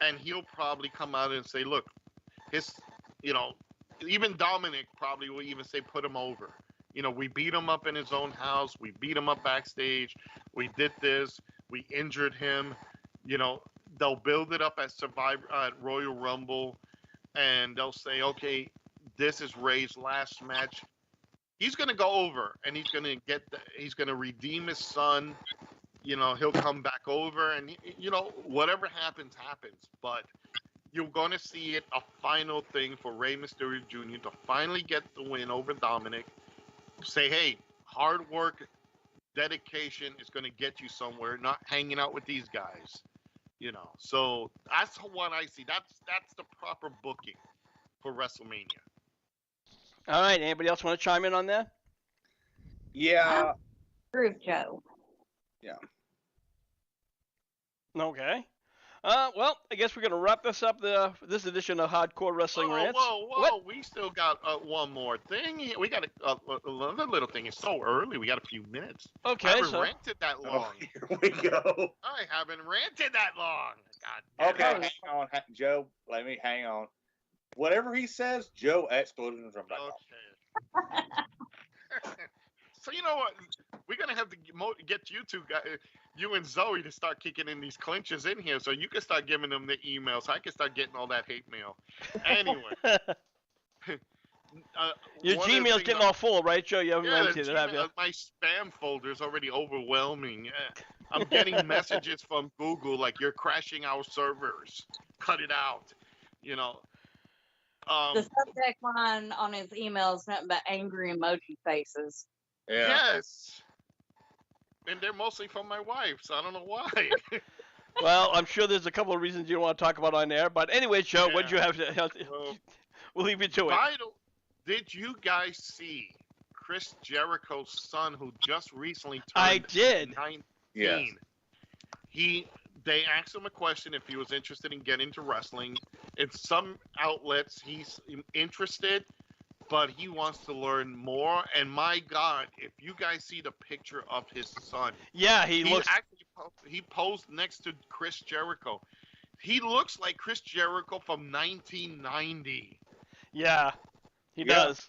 and he'll probably come out and say, "Look, even Dominic probably will even say put him over." We beat him up in his own house. We beat him up backstage. We did this. We injured him. You know, they'll build it up at Survivor, at Royal Rumble, and they'll say, okay, this is Ray's last match. He's gonna go over, and he's gonna redeem his son. He'll come back over, and whatever happens, happens. But you're gonna see it a final thing for Rey Mysterio Jr. to finally get the win over Dominic. Say, hey, hard work, dedication is gonna get you somewhere. Not hanging out with these guys. So that's what I see. That's the proper booking for WrestleMania.
All right. Anybody else want to chime in on that?
Yeah.
Groove Joe.
Okay. Well, I guess we're gonna wrap this up. This edition of Hardcore Wrestling Rants.
Whoa!
What?
We still got one more thing. We got another little thing. It's so early. We got a few minutes.
Okay.
I haven't ranted that long.
Here we go.
I haven't ranted that long. God.
Okay, hang on, Joe. Let me hang on. Whatever he says, Joe exclusion from that.
Okay. So you know what? We're gonna have to get you two guys, you and Zoe, to start kicking in these clinches in here, so you can start giving them the emails. I can start getting all that hate mail. Anyway.
Your Gmail's getting all full, right, Joe? You haven't emptied it, have you?
My spam folder is already overwhelming. I'm getting messages from Google like, you're crashing our servers. Cut it out.
The subject line on his email is nothing but angry emoji faces.
Yeah.
Yes. And they're mostly from my wife, so I don't know why.
Well, I'm sure there's a couple of reasons you don't want to talk about on air, but anyway, Joe, what'd you have to? We'll leave you to it.
Did you guys see Chris Jericho's son, who just recently turned
I did.
19?
Yes.
They asked him a question if he was interested in getting into wrestling. In some outlets, he's interested, but he wants to learn more. And my God, if you guys see the picture of his son,
yeah, he looks.
He posed next to Chris Jericho. He looks like Chris Jericho from 1990.
Yeah, he does.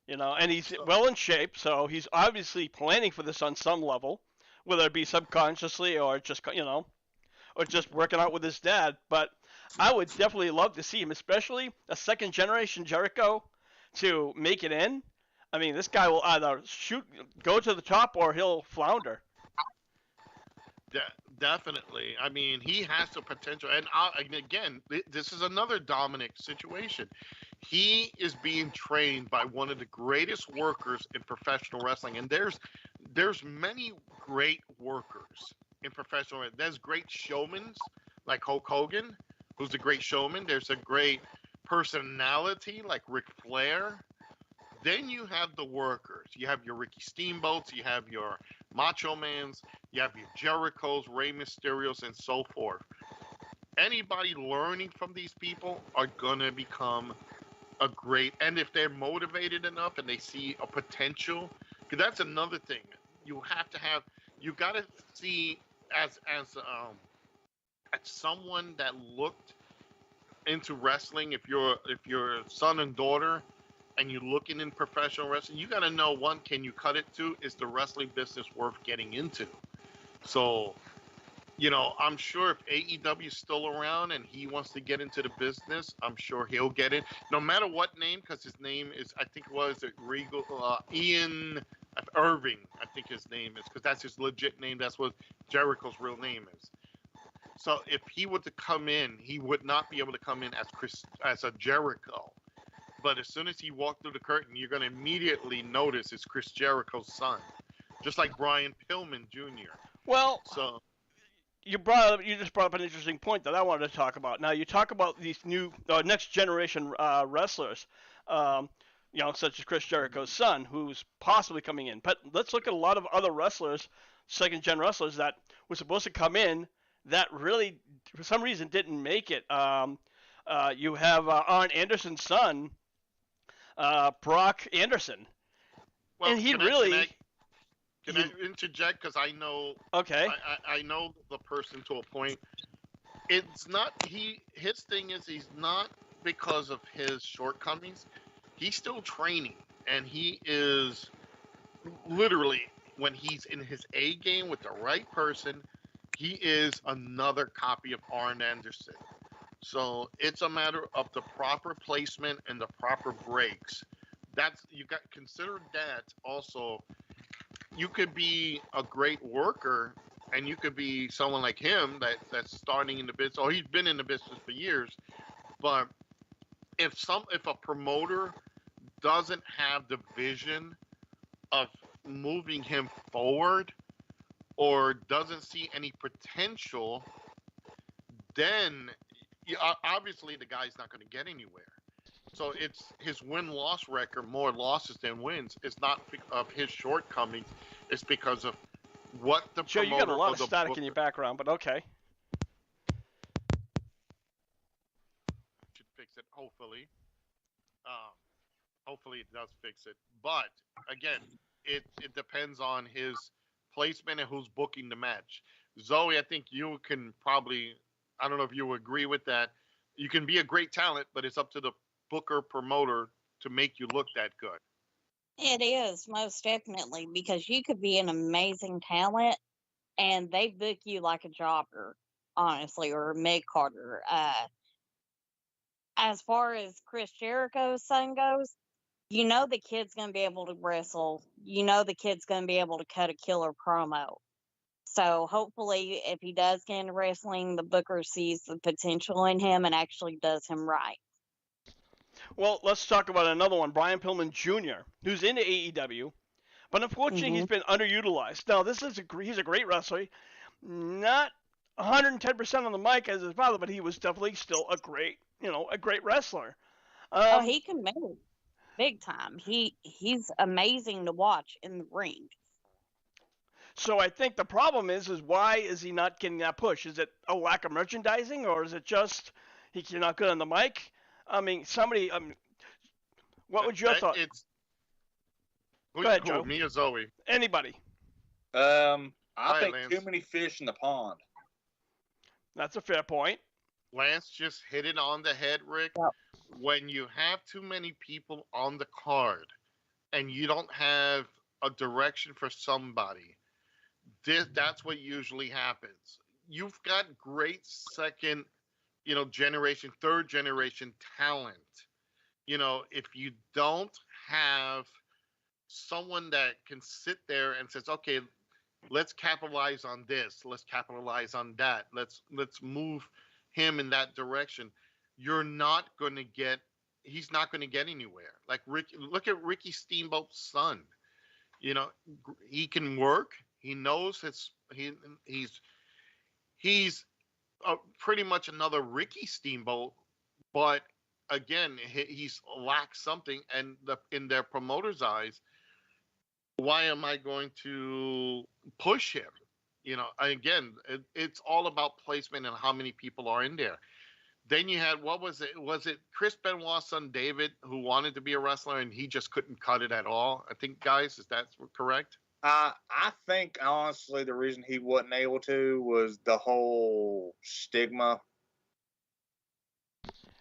And he's well in shape, so he's obviously planning for this on some level, whether it be subconsciously or just or just working out with his dad. But I would definitely love to see him, especially a second generation Jericho, to make it in. I mean, this guy will either go to the top, or he'll flounder.
Definitely. I mean, he has the potential. And again, this is another Dominic situation. He is being trained by one of the greatest workers in professional wrestling. And there's many great workers in professional wrestling. There's great showmen like Hulk Hogan, who's a great showman. There's a great personality like Ric Flair. Then you have the workers. You have your Ricky Steamboats, you have your Macho Mans, you have your Jerichos, Rey Mysterios, and so forth. Anybody learning from these people are going to become a great, and if they're motivated enough and they see a potential, because that's another thing. You got to see as someone that looked into wrestling, if you're son and daughter, and you're looking in professional wrestling, you got to know, one, can you cut it? Two, is the wrestling business worth getting into? So, I'm sure if AEW is still around and he wants to get into the business, I'm sure he'll get it. No matter what name, because his name is, I think, Regal, Ian Irving, I think his name is, because that's his legit name. That's what Jericho's real name is. So if he were to come in, he would not be able to come in as a Jericho. But as soon as he walked through the curtain, you're going to immediately notice it's Chris Jericho's son, just like Brian Pillman Jr.
Well,
so
you just brought up an interesting point that I wanted to talk about. Now, you talk about these new next generation wrestlers, such as Chris Jericho's son, who's possibly coming in. But let's look at a lot of other wrestlers, second gen wrestlers that were supposed to come in that really, for some reason, didn't make it. You have Arn Anderson's son, Brock Anderson, and he really.
Can I interject? Because I know.
Okay.
I know the person to a point. It's not his thing is he's not because of his shortcomings. He's still training, and he is literally, when he's in his A game with the right person, he is another copy of Arn Anderson. So it's a matter of the proper placement and the proper breaks. That's you got consider that also. You could be a great worker, and you could be someone like him that's starting in the business, or he's been in the business for years. But if a promoter doesn't have the vision of moving him forward, or doesn't see any potential, then obviously the guy's not going to get anywhere. So it's his win-loss record, more losses than wins. It's not of his shortcomings. It's because of what the
Joe, you got a
promoter
lot
or
of
the
static in your
booker
background, but okay.
should fix it. Hopefully, um, hopefully it does fix it. But again, it depends on his placement and who's booking the match. Zoe, I think you can probably, I don't know if you agree with that. You can be a great talent, but it's up to the booker promoter to make you look that good.
It is most definitely because you could be an amazing talent and they book you like a jobber, honestly, or a mid carder. As far as Chris Jericho's son goes, you know the kid's going to be able to wrestle. You know the kid's going to be able to cut a killer promo. So hopefully, if he does get into wrestling, the booker sees the potential in him and actually does him right.
Well, let's talk about another one, Brian Pillman Jr., who's into AEW, but unfortunately
Hmm
he's been underutilized. Now, he's a great wrestler, not 110% on the mic as his father, but he was definitely still a great wrestler.
Oh,
Um,
he can move big time. He's amazing to watch in the ring.
so I think the problem is why is he not getting that push? Is it a lack of merchandising, or is it just he's not good on the mic? I mean, what would your thought?
It's
Go ahead,
who
Joe.
me or Zoe?
Anybody.
I
All right,
think
Lance.
too many fish in the pond.
That's a fair point.
Lance just hit it on the head, Rick.
Yep.
When you have too many people on the card and you don't have a direction for somebody, that's what usually happens. You've got great second, generation, third generation talent. If you don't have someone that can sit there and says, okay, let's capitalize on this, let's capitalize on that, let's move him in that direction, you're not going to get he's not going to get anywhere. Like look at Ricky Steamboat's son. you know he can work, he knows he's pretty much another Ricky Steamboat, but again he's lacks something, and in their promoters eyes, why am I going to push him? Again, it's all about placement and how many people are in there. Then you had, what was it? Was it Chris Benoit's son David who wanted to be a wrestler and he just couldn't cut it at all? I think, guys, is that correct?
I think honestly the reason he wasn't able to was the whole stigma.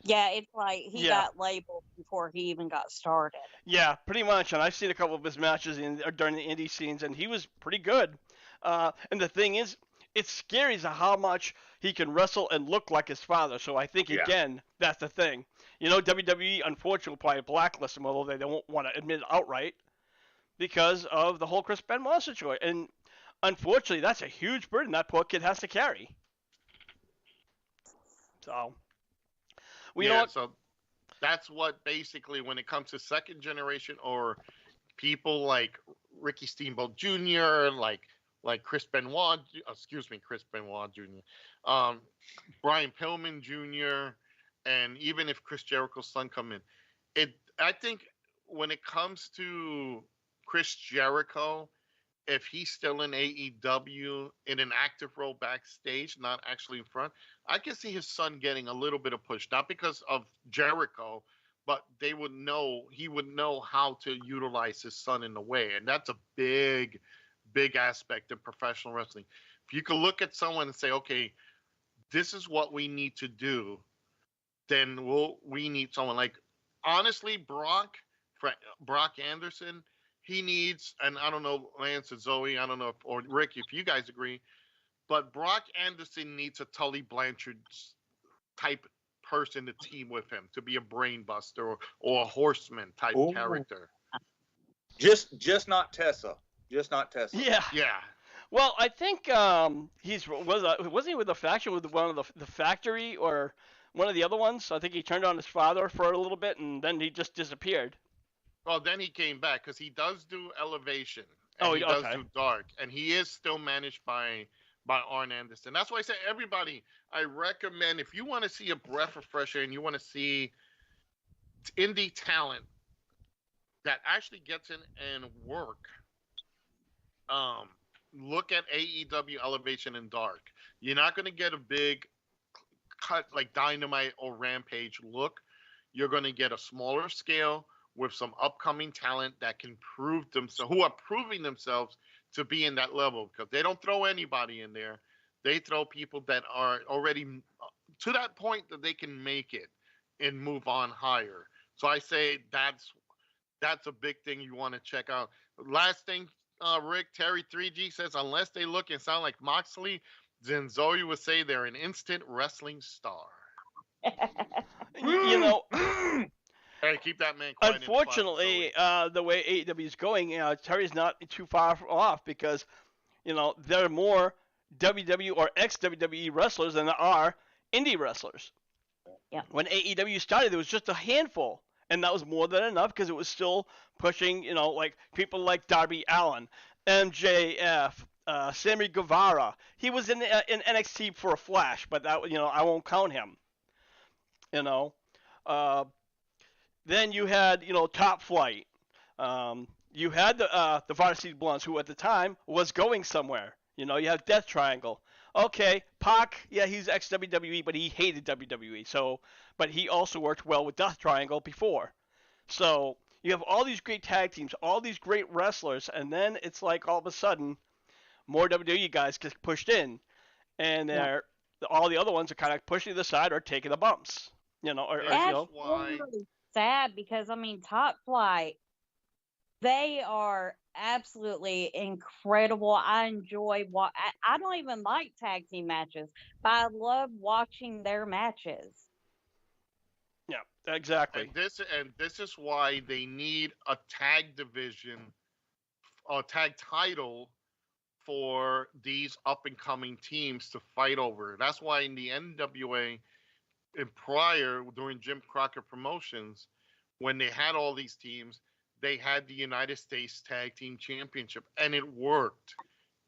Yeah, it's like he
Yeah.
got labeled before he even got started.
Yeah, pretty much. And I've seen a couple of his matches during the indie scenes, and he was pretty good. And the thing is, it's scary as to how much he can wrestle and look like his father. So I think,
Yeah.
again, that's the thing. WWE, unfortunately, will probably blacklist him, although they don't want to admit it outright, because of the whole Chris Benoit situation. And unfortunately, that's a huge burden that poor kid has to carry. So, you know what?
So that's what basically, when it comes to second generation or people like Ricky Steamboat Jr., like Chris Benoit, Chris Benoit Jr., Brian Pillman Jr., and even if Chris Jericho's son come in, I think when it comes to Chris Jericho, if he's still in AEW in an active role backstage, not actually in front, I can see his son getting a little bit of push, not because of Jericho, but he would know how to utilize his son in a way. And that's a big, big aspect of professional wrestling. If you could look at someone and say, okay, this is what we need to do, then we need someone like, honestly, Brock Anderson, he needs, and I don't know, Lance or Zoe, I don't know, or Rick, if you guys agree, but Brock Anderson needs a Tully Blanchard type person to team with him to be a brain buster or a horseman type
Ooh.
character.
Just not Tessa. Just not Tessa.
Yeah.
Yeah.
Well, I think wasn't he with the faction with one of the factory or one of the other ones? I think he turned on his father for a little bit and then he just disappeared.
Well, then he came back because he does do Elevation and
Oh,
he does
okay.
do Dark, and he is still managed by Arn Anderson. That's why I say everybody. I recommend if you want to see a breath of fresh air and you want to see indie talent that actually gets in and work. Look at AEW Elevation and Dark. You're not going to get a big cut like Dynamite or Rampage look. You're going to get a smaller scale with some upcoming talent that can prove themselves, who are proving themselves to be in that level, because they don't throw anybody in there. They throw people that are already to that point that they can make it and move on higher. So I say that's a big thing you want to check out. Last thing, Rick, Terry 3G says, unless they look and sound like Moxley, then Zoe would say they're an instant wrestling star.
You know,
Hey, keep that man quiet.
unfortunately, the way AEW is going, Terry's not too far off because, there are more WWE or ex-WWE wrestlers than there are indie wrestlers.
Yeah.
When AEW started, there was just a handful, and that was more than enough because it was still pushing, like people like Darby Allin, MJF, Sammy Guevara. He was in NXT for a flash, but that, I won't count him. Then you had, Top Flight. You had the Varsity Blondes, who at the time was going somewhere. You have Death Triangle. Okay, Pac, yeah, he's ex-WWE, but he hated WWE. So, but he also worked well with Death Triangle before. So you have all these great tag teams, all these great wrestlers, and then it's like all of a sudden, more WWE guys get pushed in, and all the other ones are kind of pushing to the side or taking the bumps.
That's really sad because Top Flight, they are absolutely incredible. I enjoy I don't even like tag team matches, but I love watching their matches.
Yeah, exactly.
And this is why they need a tag division, a tag title for these up and coming teams to fight over. That's why in the NWA and prior, during Jim Crockett Promotions, when they had all these teams, they had the United States Tag Team Championship, and it worked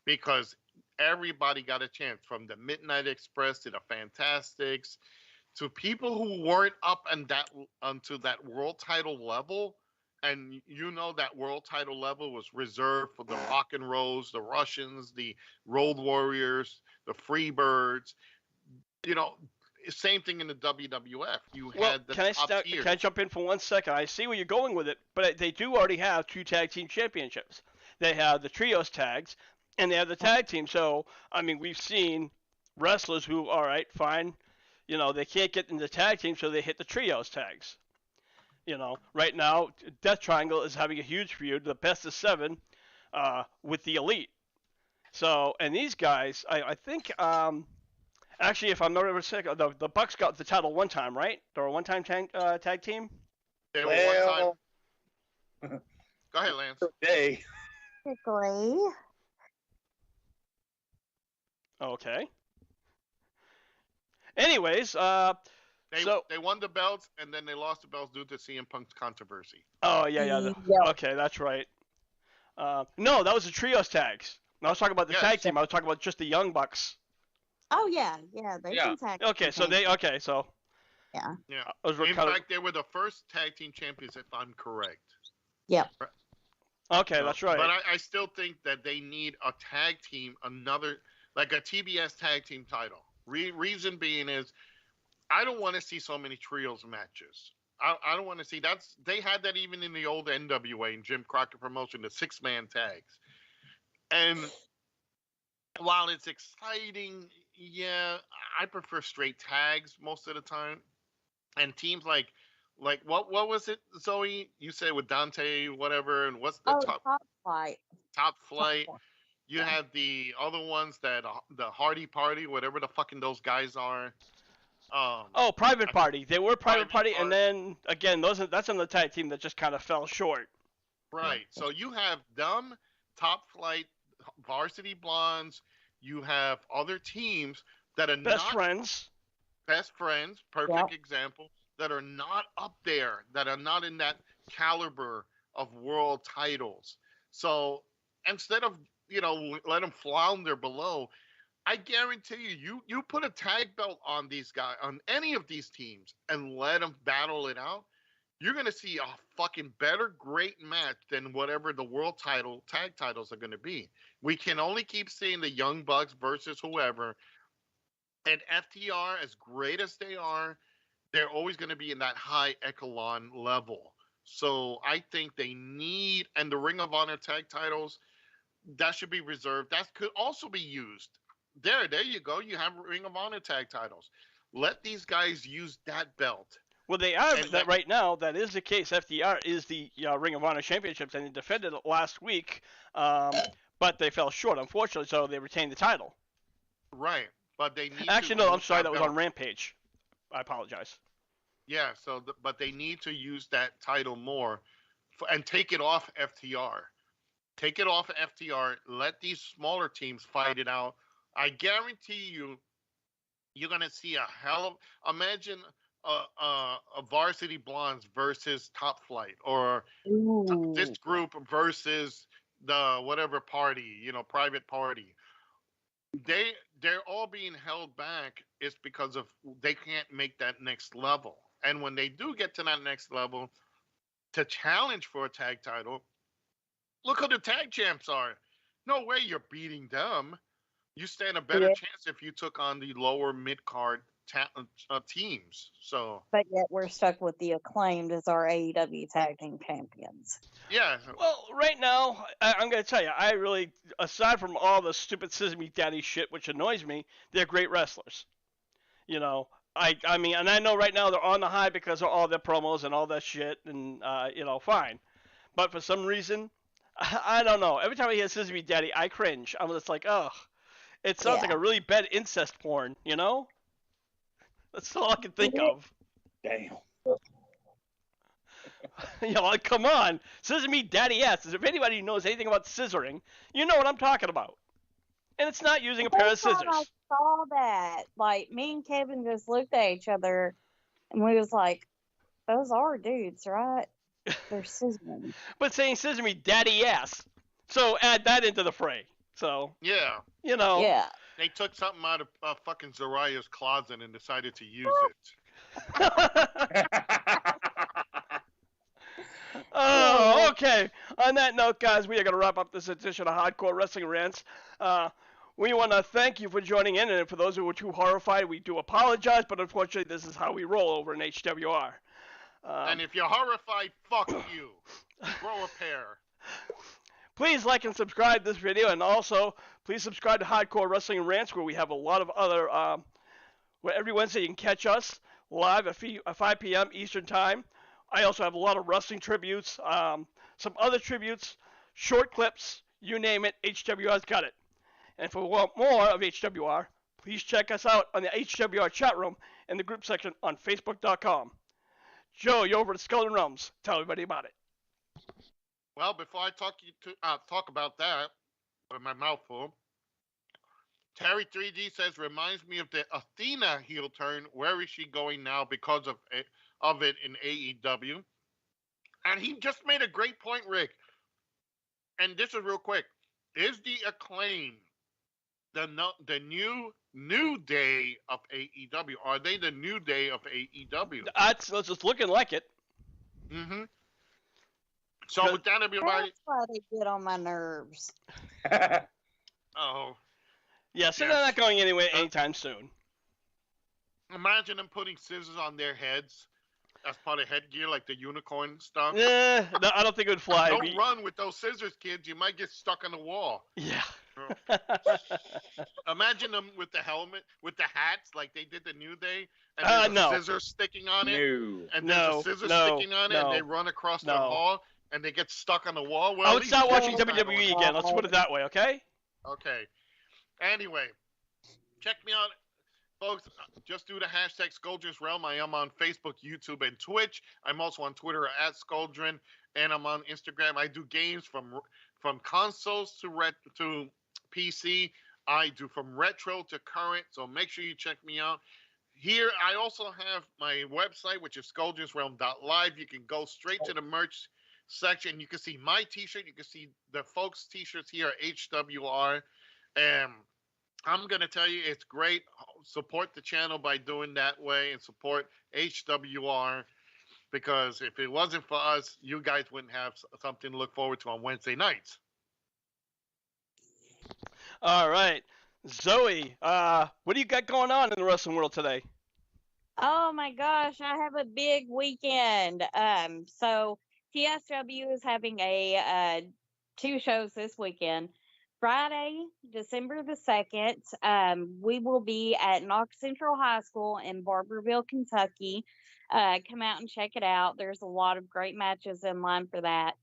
because everybody got a chance, from the Midnight Express to the Fantastics to people who weren't up and onto that world title level. And that world title level was reserved for the Rock and Rolls, the Russians, the Road Warriors, the Freebirds. Same thing in the WWF. You had the top tiers.
Can I jump in for 1 second? I see where you're going with it, but they do already have 2 tag team championships. They have the trios tags, and they have the tag team. So, we've seen wrestlers who, all right, fine, they can't get in the tag team, so they hit the trios tags. Right now, Death Triangle is having a huge feud, the best of 7, with the Elite. So, and these guys, I think, actually, if I'm not mistaken, the Bucks got the title one time, right? They were a one-time tag team.
They were one time. Go ahead, Lance.
Day.
Basically.
Okay. Anyways,
they won the belts, and then they lost the belts due to CM Punk's controversy.
Oh yeah. Okay, that's right. No, that was the trios tags. I was talking about the tag team. I was talking about just the Young Bucks.
Oh yeah, they can tag.
Okay, so
yeah.
In fact, they were the first tag team champions, if I'm correct.
Yep.
Okay, that's right.
But I still think that they need a tag team, like a TBS tag team title. Reason being is, I don't want to see so many trios matches. I don't want to see they had that even in the old NWA and Jim Crockett Promotion, the 6-man tags. And while it's exciting, yeah, I prefer straight tags most of the time. And teams like Like what was it, Zoe? You said with Dante, whatever, and what's the
Oh,
top
top flight.
top
Top
flight?
flight.
You
Yeah.
have the other ones that the Hardy Party, whatever the fucking those guys are.
Oh, Private
I,
Party. They were Private
Private
Party, and
Party,
then again, that's another tag team that just kind of fell short.
right? So you have them, Top Flight, Varsity Blondes. You have other teams that are
Best
not
friends.
best friends,
Yep.
perfect example, that are not up there, that are not in that caliber of world titles. So instead of, let them flounder below, I guarantee you put a tag belt on these guys, on any of these teams, and let them battle it out. You're gonna see a fucking better, great match than whatever the world title tag titles are gonna be. We can only keep seeing the Young Bucks versus whoever, and FTR, as great as they are, they're always going to be in that high echelon level. So I think they need, and the Ring of Honor tag titles, that should be reserved. That could also be used. There you go. You have Ring of Honor tag titles. Let these guys use that belt.
Well, they are
And
that right now. That is the case. FDR is the Ring of Honor Championships, and they defended it last week, but they fell short, unfortunately. So they retained the title.
right, but they need
Actually,
to
no, I'm
use
sorry.
that
That was
belt.
on Rampage. I apologize.
Yeah, but they need to use that title more, and take it off FTR. Take it off FTR. Let these smaller teams fight it out. I guarantee you're gonna see a hell of. Imagine a Varsity Blondes versus Top Flight, or this
Ooh.
group versus the whatever party, Private Party. They're all being held back is because of they can't make that next level. And when they do get to that next level to challenge for a tag title, look who the tag champs are. No way you're beating them. You stand a better
Yeah.
chance if you took on the lower mid card teams. So
But yet we're stuck with the Acclaimed as our AEW tag team champions.
yeah,
Well, right now, I'm going to tell you, I really, aside from all the stupid Sesame Daddy shit, which annoys me, they're great wrestlers. You know, I mean, and I know right now they're on the high because of all their promos and all that shit, and fine. But for some reason, I don't know. Every time I hear Sesame Daddy, I cringe. I'm just like, ugh. It sounds like
Yeah.
a really bad incest porn, you know? That's all I can think of.
Damn.
Like, come on. Sesame Daddy asses. If anybody knows anything about scissoring, you know what I'm talking about. And it's not using a pair of
First time I
scissors.
saw that, like, me and Kevin just looked at each other and we was like, those are dudes, right? They're scissoring.
But saying Sesame Daddy ass. So add that into the fray. So,
yeah.
Yeah.
They took something out of fucking Zariah's closet and decided to use it.
Oh, okay. On that note, guys, we are going to wrap up this edition of Hardcore Wrestling Rants. We want to thank you for joining in, and for those who were too horrified, we do apologize, but unfortunately, this is how we roll over in HWR.
And if you're horrified, fuck you. Grow a pair.
Please like and subscribe this video, and also please subscribe to Hardcore Wrestling Rants, where we have a lot of other. Where every Wednesday you can catch us live at 5 p.m. Eastern Time. I also have a lot of wrestling tributes, some other tributes, short clips, you name it. HWR's got it. And if you want more of HWR, please check us out on the HWR chat room in the group section on Facebook.com. Joe, you're over at Skull and Realms. Tell everybody about it.
Well, before I talk about that with my mouth full, Terry 3G says reminds me of the Athena heel turn. Where is she going now because of it in AEW? And he just made a great point, Rick. And this is real quick. Is the Acclaim the new day of AEW? Are they the new day of AEW?
That's just looking like it.
Mm-hmm. So with that, everybody.
That's why they get on my nerves.
Oh,
Yeah, so
Yes.
they're not going anywhere anytime soon.
imagine them putting scissors on their heads as part of headgear, like the unicorn stuff.
No, I don't think it would fly.
Don't run with those scissors, kids. You might get stuck on the wall.
Yeah.
Imagine them with the helmet, with the hats, like they did the New Day, and there's a
No,
scissor sticking on it,
No.
and there's a
no,
scissor
no,
sticking on it, and they
no,
run across the
no.
hall, and they get stuck on the wall.
I
Well, at
would
least
start watching
Jimmy's not going
WWE
to.
again. Let's put it that way, okay?
Okay. Anyway, check me out, folks. Just do the hashtag Scoldrens Realm. I am on Facebook, YouTube, and Twitch. I'm also on Twitter at Scoldren, and I'm on Instagram. I do games from consoles to PC. I do from retro to current. So make sure you check me out. Here, I also have my website, which is scoldrensrealm.live. You can go straight to the merch section. You can see my T-shirt. You can see the folks' T-shirts here at HWR. And I'm going to tell you, it's great. Support the channel by doing that way and support HWR, because if it wasn't for us, you guys wouldn't have something to look forward to on Wednesday nights.
All right. Zoe, what do you got going on in the wrestling world today?
Oh my gosh, I have a big weekend. So TSW is having a 2 shows this weekend. Friday, December the 2nd, we will be at Knox Central High School in Barberville, Kentucky. Come out and check it out. There's a lot of great matches in line for that.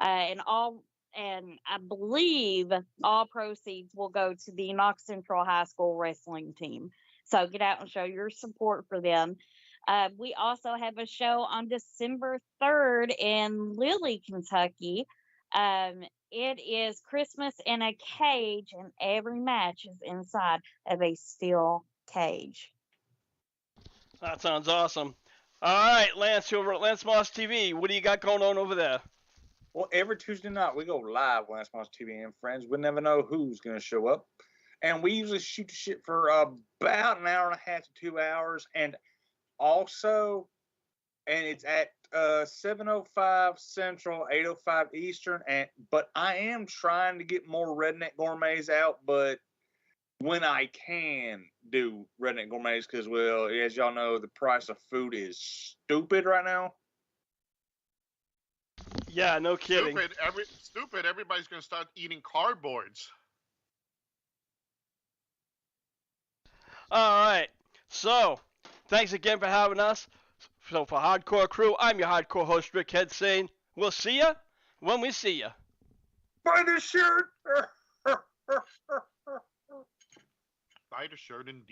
And I believe all proceeds will go to the Knox Central High School wrestling team. So get out and show your support for them. We also have a show on December 3rd in Lilly, Kentucky. It is Christmas in a cage, and every match is inside of a steel cage.
That sounds awesome. All right, Lance, over at Lance Moss TV. What do you got going on over there?
Well, every Tuesday night we go live on Lance Moss TV and friends. We never know who's going to show up. And we usually shoot the shit for about an hour and a half to 2 hours. And also, and it's at 7:05 Central, 8:05 Eastern. But I am trying to get more Redneck Gourmets out, but when I can do Redneck Gourmets, because, well, as y'all know, the price of food is stupid right now.
Yeah, no kidding.
Stupid. Everybody's going to start eating cardboards.
All right. So, thanks again for having us. So, for Hardcore Crew, I'm your hardcore host, Rick Head, saying we'll see ya when we see ya.
Buy the shirt!
Buy the shirt indeed.